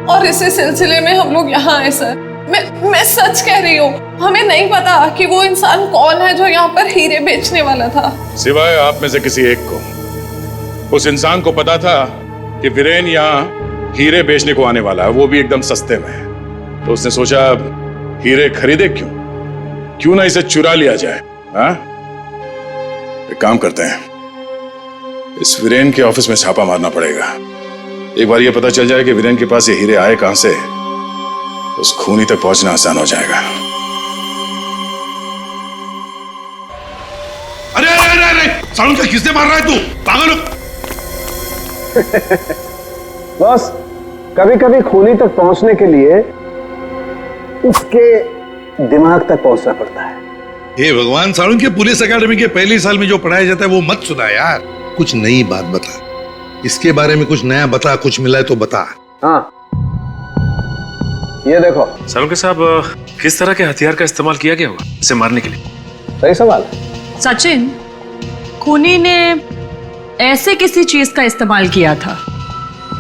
और इसी सिलसिले में हम लोग यहाँ आए सर। मैं सच कह रही हूँ, हमें नहीं पता कि वो इंसान कौन है जो यहाँ पर हीरे बेचने वाला था। सिवाय आप में से किसी एक को उस इंसान को पता था कि वीरेन यहाँ हीरे बेचने को आने वाला है, वो भी एकदम सस्ते में। तो उसने सोचा हीरे खरीदे क्यों ना इसे चुरा लिया जाए। हाँ? एक काम करते हैं, इस वीरेन के ऑफिस में छापा मारना पड़ेगा। एक बार ये पता चल जाए कि वीरेन के पास ये हीरे आए कहां से, उस खूनी तक पहुंचना आसान हो जाएगा। अरे अरे अरे अरे, सालू का किसने मार रहा है तू? पागल हो? बस कभी कभी खूनी तक पहुंचने के लिए उसके दिमाग तक पहुंचना पड़ता है। हे भगवान, सालू के पुलिस अकेडमी के पहले साल में जो पढ़ाया जाता है वो मत सुना यार। कुछ नई बात बता, इसके बारे में कुछ नया बता, कुछ मिला है तो बता। हाँ, ये देखो। सालुंके साहब, किस तरह के हथियार का इस्तेमाल किया गया होगा इसे मारने के लिए? सही सवाल। सचिन, खूनी ने ऐसे किसी चीज का इस्तेमाल किया था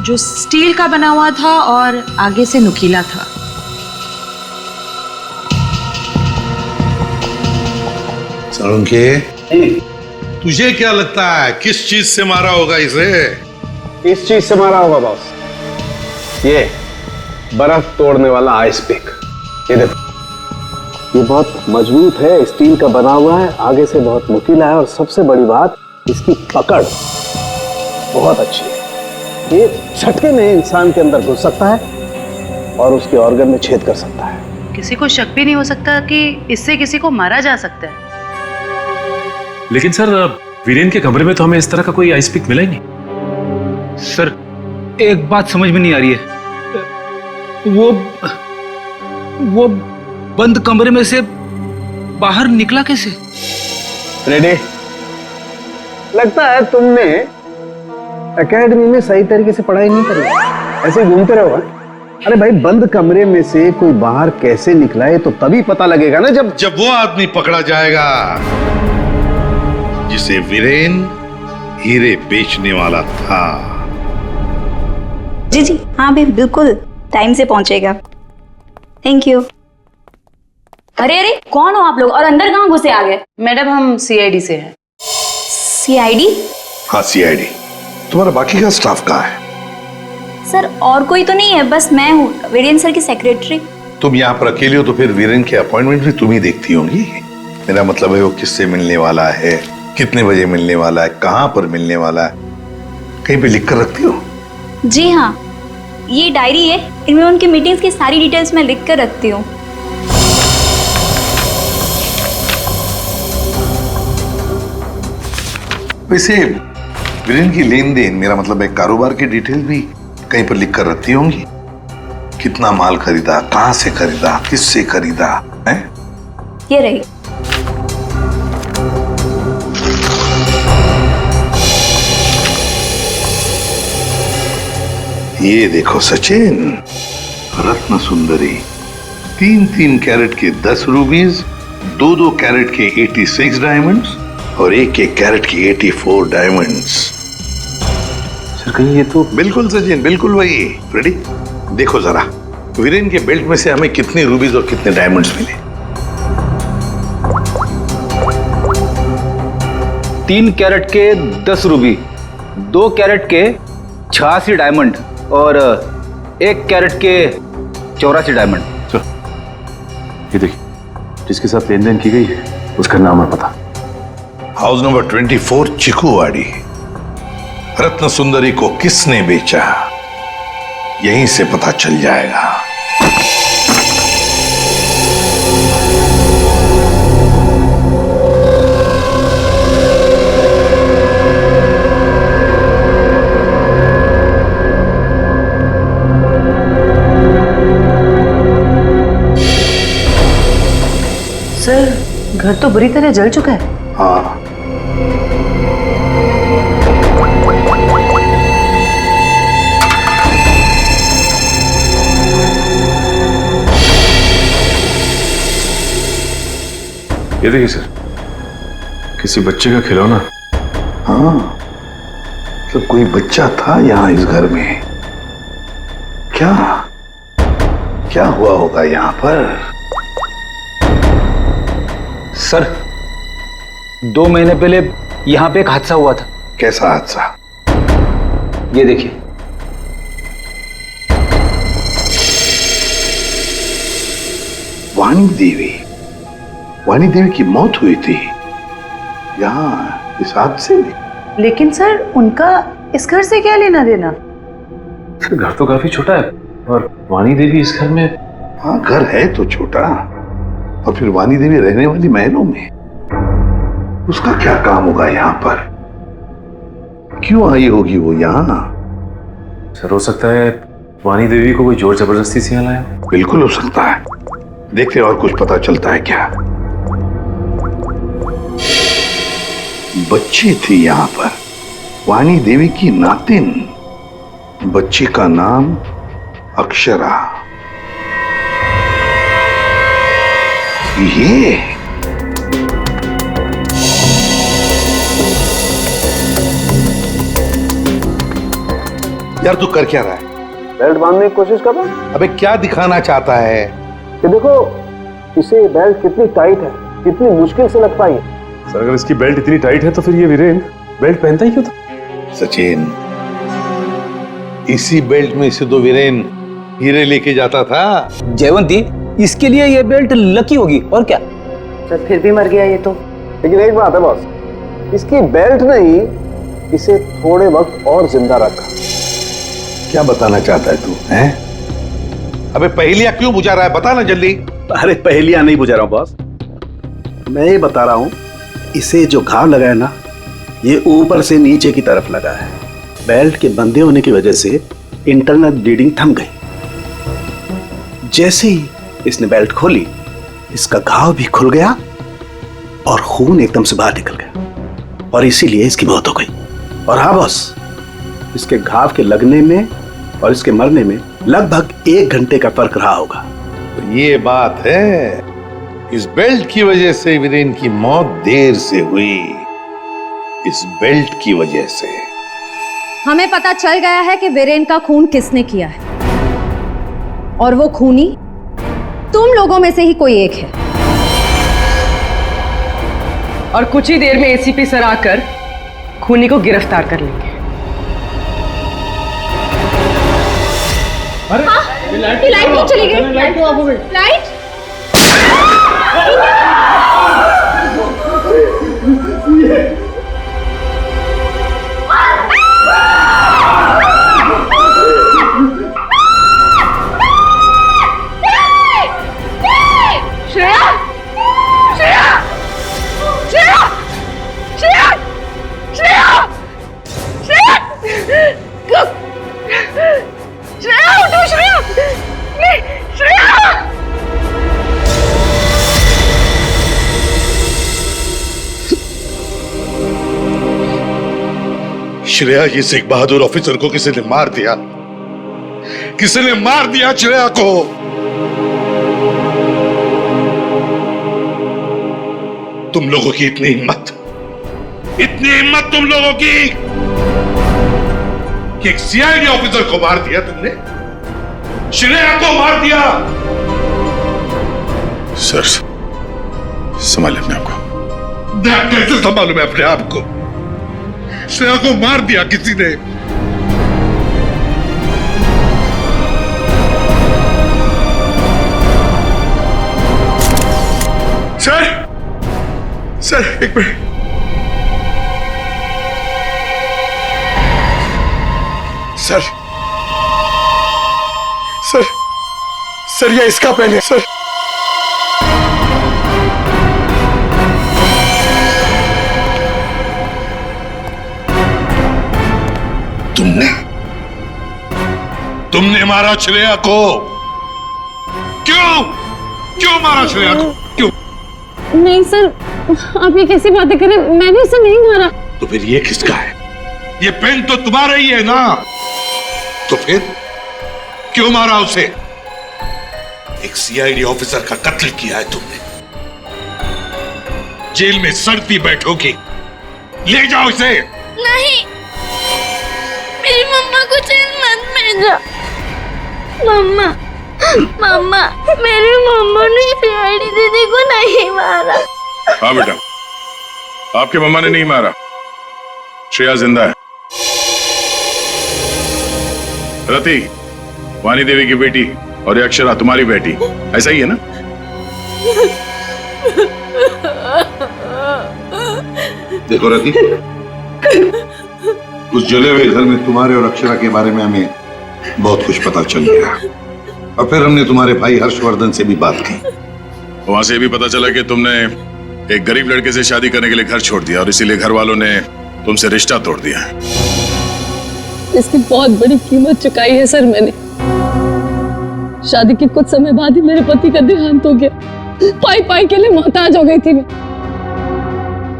जो स्टील का बना हुआ था और आगे से नुकीला था। सालुंके, तुझे क्या लगता है किस चीज से मारा होगा इसे? इस चीज से मारा होगा बॉस, ये बर्फ तोड़ने वाला आइस पिक। ये देखो, ये बहुत मजबूत है, स्टील का बना हुआ है, आगे से बहुत नुकीला है, और सबसे बड़ी बात इसकी पकड़ बहुत अच्छी है। ये झटके में इंसान के अंदर घुस सकता है और उसके ऑर्गन में छेद कर सकता है। किसी को शक भी नहीं हो सकता कि इससे किसी को मारा जा सकता है। लेकिन सर, वीरेन के कमरे में तो हमें इस तरह का कोई आइस पिक मिला ही नहीं। सर, एक बात समझ में नहीं आ रही है, वो बंद कमरे में से बाहर निकला कैसे? रेडी? लगता है तुमने एकेडमी में सही तरीके से पढ़ाई नहीं करी, ऐसे घूमते रहो। अरे भाई, बंद कमरे में से कोई बाहर कैसे निकला है तो तभी पता लगेगा ना, जब वो आदमी पकड़ा जाएगा जिसे वीरेन हीरे बेचने वाला था। जी जी हाँ भाई, बिल्कुल टाइम से पहुंचेगा। Thank you. अरे अरे, कौन हो आप लोग और अंदर कहाँ घुसे आ गए? मैडम, हम सीआईडी से हैं। सीआईडी? हाँ, सीआईडी। तुम्हारा बाकी का स्टाफ कहाँ है? सर, और कोई तो नहीं है, बस मैं हूँ, वीरेन सर की सेक्रेटरी। तुम यहाँ पर अकेले हो तो फिर वीरेन के अपॉइंटमेंट भी तुम ही देखती होंगी। मेरा मतलब है वो किससे मिलने वाला है, कितने बजे मिलने वाला है, कहाँ पर मिलने वाला है, कहीं पे लिख कर रखती हो? जी हाँ, ये डायरी है, इनमें उनकी मीटिंग्स की सारी डिटेल्स मैं लिख कर रखती हूँ। वैसे वीरेन की लेन देन, मेरा मतलब है कारोबार की डिटेल भी कहीं पर लिख कर रखती होंगी। कितना माल खरीदा, कहाँ से खरीदा, किससे खरीदा है? ये रही। ये देखो सचिन, रत्न सुंदरी, 3-3 कैरेट के 10 रूबीज, 2-2 कैरेट के 86 डायमंड्स और 1-1 कैरेट के 84 डायमंड्स। सर कहीं ये तो बिल्कुल सचिन, बिल्कुल वही। रेडी? देखो जरा, वीरेन के बेल्ट में से हमें कितने रूबीज और कितने डायमंड्स मिले। 3 कैरेट के 10 रूबी, 2 कैरेट के 86 डायमंड और 1 कैरेट के 84 डायमंड। ये देखिए, जिसके साथ लेन देन की गई है उसका नाम और पता। House number 24 चिकूवाड़ी। रत्न सुंदरी को किसने बेचा, यहीं से पता चल जाएगा। सर, घर तो बुरी तरह जल चुका है। हाँ, ये देखिए सर, किसी बच्चे का खिलौना। हाँ, तो कोई बच्चा था यहाँ इस घर में। क्या क्या हुआ होगा यहाँ पर? सर, 2 महीने पहले यहाँ पे एक हादसा हुआ था। कैसा हादसा? ये देखिए। वाणी देवी की मौत हुई थी यहाँ इस हादसे में। लेकिन सर, उनका इस घर से क्या लेना देना? सर घर तो काफी छोटा है और वाणी देवी इस घर में। हाँ, घर है तो छोटा, और फिर वाणी देवी रहने वाली महलों में। उसका क्या काम होगा यहाँ पर? क्यों आई होगी वो यहाँ? सर हो सकता है वाणी देवी को कोई जोर जबरदस्ती से यहाँ लाया। बिल्कुल हो सकता है। देखते और कुछ पता चलता है क्या। बच्ची थी यहाँ पर, वाणी देवी की नातिन। बच्ची का नाम अक्षरा। ये यार, तू कर क्या रहा है? बेल्ट बांधने की कोशिश कर रहा हूं। अबे क्या दिखाना चाहता है? कि देखो इसे बेल्ट कितनी टाइट है, कितनी मुश्किल से लग पाई है। सर अगर इसकी बेल्ट इतनी टाइट है तो फिर ये वीरेन बेल्ट पहनता ही क्यों था? सचिन, इसी बेल्ट में से तो वीरेन हीरे लेके जाता था। जयवंती, इसके लिए ये बेल्ट लकी होगी और क्या। सर फिर भी मर गया ये तो। लेकिन एक बात है बॉस, इसकी बेल्ट ने ही इसे थोड़े वक्त और जिंदा रखा। क्या बताना चाहता है तू? हैं? अबे पहेलियां क्यों बुझा रहा है? बता ना जल्दी। अरे पहेलियां नहीं बुझा रहा हूं बॉस, मैं ये बता रहा हूं, इसे जो घाव लगा है ना, ये ऊपर से नीचे की तरफ लगा है। बेल्ट के बंधे होने की वजह से इंटरनल ब्लीडिंग थम गई। जैसे ही इसने बेल्ट खोली, इसका घाव भी खुल गया और खून एकदम से बाहर निकल गया, और इसीलिए इसकी मौत हो गई। और हाँ बॉस, इसके घाव के लगने में और इसके मरने में लगभग 1 घंटे का फर्क रहा होगा। तो ये बात है, इस बेल्ट की वजह से वीरेन की मौत देर से हुई। इस बेल्ट की वजह से हमें पता चल गया है कि वीरेन का खून किसने किया है, और वो खूनी तुम लोगों में से ही कोई एक है। और कुछ ही देर में एसीपी सर आकर खूनी को गिरफ्तार कर लेंगे। लाइट नहीं चली गई। लाइट श्रेया, ये सिख बहादुर ऑफिसर को किसी ने मार दिया। किसी ने मार दिया श्रेया को। तुम लोगों की इतनी हिम्मत तुम लोगों की। कि एक सीआईडी ऑफिसर को मार दिया तुमने, श्रेया को मार दिया। सर संभालिए अपने आप को। कैसे संभालूं मैं अपने आप को? श्रेया को मार दिया किसी ने। सर एक मिनट। सर सर सर ये इसका पेन है सर। तुमने मारा श्रेया को। क्यों मारा श्रेया को? क्यों? नहीं सर, आप ये कैसी बातें करें, मैंने इसे नहीं मारा। तो फिर ये किसका है? ये पेन तो तुम्हारा ही है ना, तो फिर क्यों मारा उसे? एक सीआईडी ऑफिसर का कत्ल किया है तुमने, जेल में सड़ती बैठोगी। ले जाओ इसे। नहीं, मेरी मम्मा को जेल मत भेजा। मम्मा मेरी मम्मा ने सीआईडी दीदी को नहीं मारा। हाँ बेटा, आपके मम्मा ने नहीं मारा, श्रेया जिंदा है। रति, वानी देवी की बेटी, और ये अक्षरा तुम्हारी बेटी, ऐसा ही है ना? देखो रति, उस जले हुए घर में तुम्हारे और अक्षरा के बारे में हमें बहुत कुछ पता चल गया, और फिर हमने तुम्हारे भाई हर्षवर्धन से भी बात की। वहां से भी पता चला कि तुमने एक गरीब लड़के से शादी करने के लिए घर छोड़ दिया, और इसीलिए घर वालों ने तुमसे रिश्ता तोड़ दिया है। इसकी बहुत बड़ी कीमत चुकाई है सर मैंने। शादी के कुछ समय बाद ही मेरे पति का देहांत हो गया। पाई के लिए मोहताज हो गई थी मैं,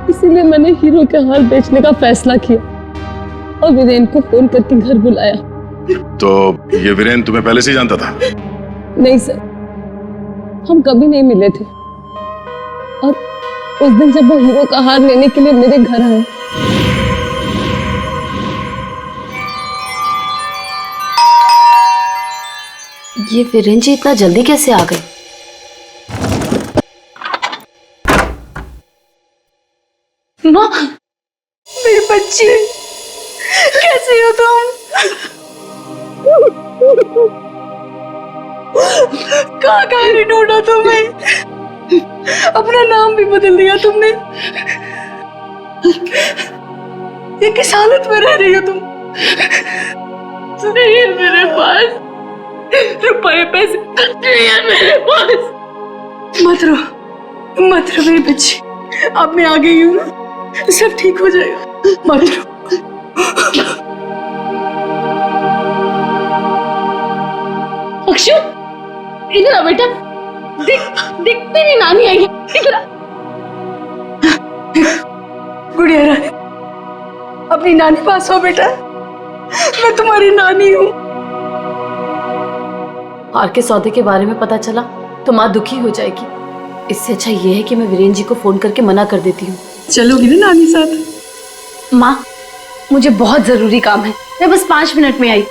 इसीलिए मैंने हीरो के हार बेचने का फैसला किया और वीरेन को फोन करके घर बुलाया। तो ये वीरेन तुम्हें पहले से जानता था? नहीं सर, हम कभी नहीं मिले थे, और उस दिन जब वो हीरो का हार लेने के लिए मेरे घर आए, ये वीरेन जी इतना जल्दी कैसे आ गए? माँ, मेरी बच्ची, कैसी हो तुम? कहाँ नहीं ढूंढा तुम्हें? अपना नाम भी बदल दिया तुमने। ये किस हालत में रह रही हो तुम? नहीं है मेरे पास रुपए पैसे, नहीं है मेरे पास। मत रो मेरी बच्ची, अब मैं आ गई हूँ ना, सब ठीक हो जाएगा, मत रो। अक्षु, इधर आ बेटा, दिख तेरी नानी आई है, इधर आ। गुड़िया रानी, अपनी नानी पास हो बेटा, मैं तुम्हारी नानी हूँ। हार के सौदे के बारे में पता चला तो माँ दुखी हो जाएगी। इससे अच्छा ये है कि मैं वीरेन जी को फोन करके मना कर देती हूँ। चलोगी ना नानी साथ? माँ, मुझे बहुत जरूरी काम है, मैं बस 5 मिनट में आई।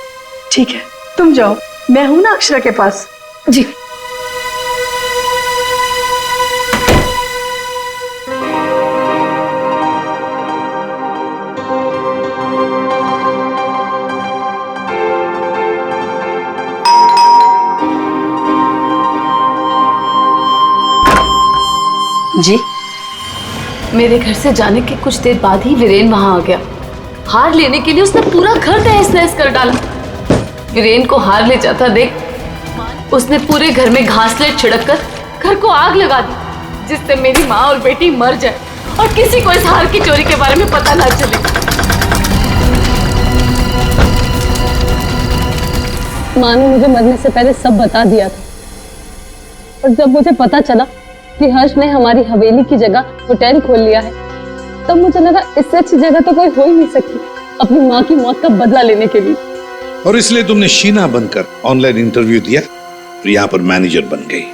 ठीक है, तुम जाओ, मैं हूं ना अक्षरा के पास। जी। जी, मेरे घर से जाने के कुछ देर बाद ही वीरेन वहां आ गया। हार लेने के लिए उसने पूरा घर तहस नहस कर डाला। वीरेन को हार ले जाता देख उसने पूरे घर में घासलेट छिड़क कर घर को आग लगा दी, जिससे मेरी माँ और बेटी मर जाए और किसी को इस हार की चोरी के बारे में पता ना चले। माँ ने मुझे मरने से पहले सब बता दिया था, और जब मुझे पता चला कि हर्ष ने हमारी हवेली की जगह होटल खोल लिया है, तब मुझे लगा इससे अच्छी जगह तो कोई हो ही नहीं सकती अपनी माँ की मौत का बदला लेने के लिए। और इसलिए तुमने शीना बनकर ऑनलाइन इंटरव्यू दिया और यहाँ पर मैनेजर बन गई।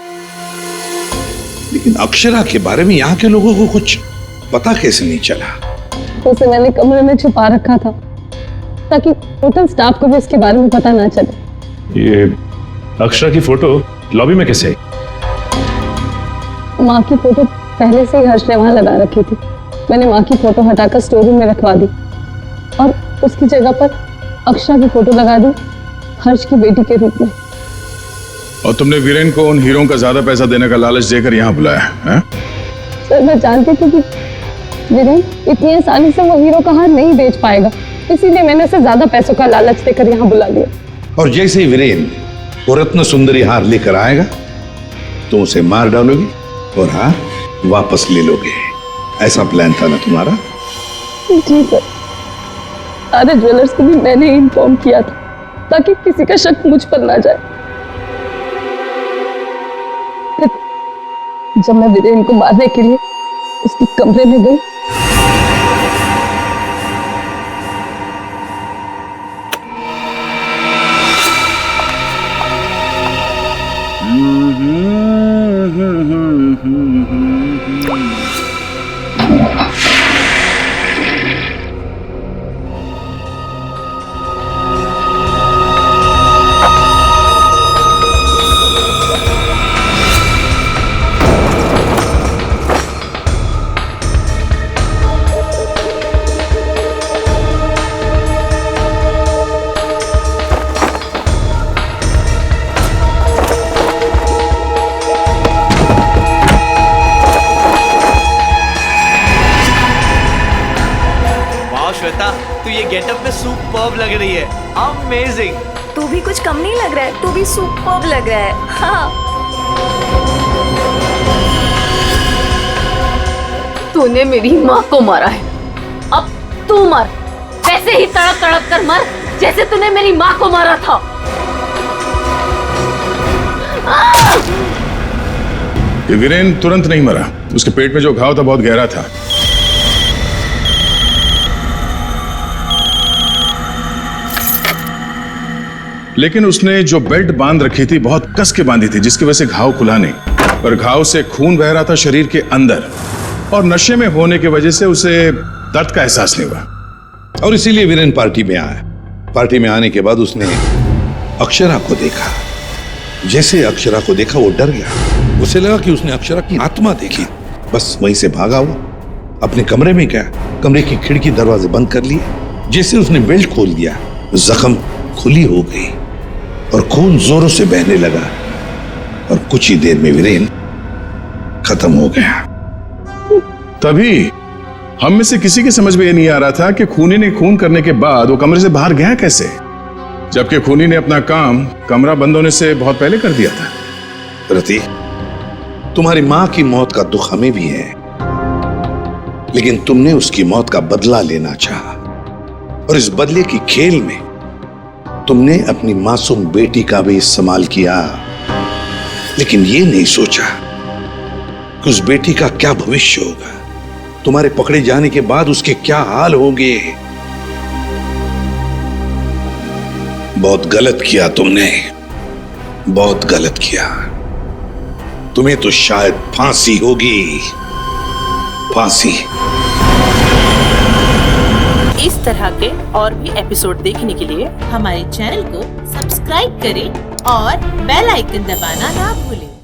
लेकिन अक्षरा के बारे में यहाँ के लोगों को कुछ पता कैसे नहीं चला? उसे मैंने कमरे में छुपा रखा था, ताकि होटल स्टाफ को भी उसके बारे में पता ना चले। ये अक्षरा की फोटो लॉबी में कैसे आई? माँ की फोटो पहले से ही हर्ष ने वहां लगा रखी थी। मैंने माँ की फोटो हटाकर स्टोर रूम में रखवा दी और उसकी जगह पर अक्षरा की फोटो लगा दी हर्ष की बेटी के रूप में। और तुमने वीरेन को उन हीरों का ज्यादा पैसा देने का लालच देकर यहाँ बुलाया है? सर मैं जानती थी कि वीरेन इतनी आसानी से वो हीरो का हार नहीं बेच पाएगा, इसीलिए मैंने उसे ज्यादा पैसों का लालच देकर यहाँ बुला लिया। और जैसे ही वीरेन वो रत्न सुंदरी हार लेकर आएगा तुम उसे मार डालोगी और हार वापस ले लोगे। ऐसा प्लान था ना तुम्हारा? जी सर, सारे ज्वेलर्स को भी मैंने ही इन्फॉर्म किया था ताकि किसी का शक मुझ पर ना जाए। फिर जब मैं वीरेन को मारने के लिए उसके कमरे में गई तू ये गेटअप में सुपर्ब लग रही है। अमेजिंग। तू भी कुछ कम नहीं लग रहा है, तू भी सुपर्ब लग रहा है। हाँ। तूने मेरी माँ को मारा है, अब तू मर, वैसे ही तड़प तड़प कर मर जैसे तूने मेरी माँ को मारा था। ये वीरेन तुरंत नहीं मरा, उसके पेट में जो घाव था बहुत गहरा था। लेकिन उसने जो बेल्ट बांध रखी थी बहुत कस के बांधी थी, जिसकी वजह से घाव खुला नहीं, पर घाव से खून बह रहा था शरीर के अंदर, और नशे में होने की वजह से उसे दर्द का एहसास नहीं हुआ। और इसीलिए वीरेन पार्टी में आया। पार्टी में आने के बाद उसने अक्षरा को देखा। जैसे अक्षरा को देखा वो डर गया। उसे लगा कि उसने अक्षरा की आत्मा देखी। बस वहीं से भागा हुआ अपने कमरे में गया, कमरे की खिड़की दरवाजे बंद कर लिए। जैसे उसने बेल्ट खोल दिया, जख्म खुली हो गई और खून जोरों से बहने लगा, और कुछ ही देर में वीरेन खत्म हो गया। तभी हम में से किसी के समझ में ये नहीं आ रहा था कि खूनी ने खून करने के बाद वो कमरे से बाहर गया कैसे, जबकि खूनी ने अपना काम कमरा बंद होने से बहुत पहले कर दिया था। रति, तुम्हारी मां की मौत का दुख हमें भी है, लेकिन तुमने उसकी मौत का बदला लेना चाहा, और इस बदले की खेल में तुमने अपनी मासूम बेटी का भी इस्तेमाल किया, लेकिन ये नहीं सोचा कि उस बेटी का क्या भविष्य होगा, तुम्हारे पकड़े जाने के बाद उसके क्या हाल होंगे। बहुत गलत किया तुमने, बहुत गलत किया। तुम्हें तो शायद फांसी होगी, फांसी। इस तरह के और भी एपिसोड देखने के लिए हमारे चैनल को सब्सक्राइब करें और बेल आइकन दबाना ना भूलें।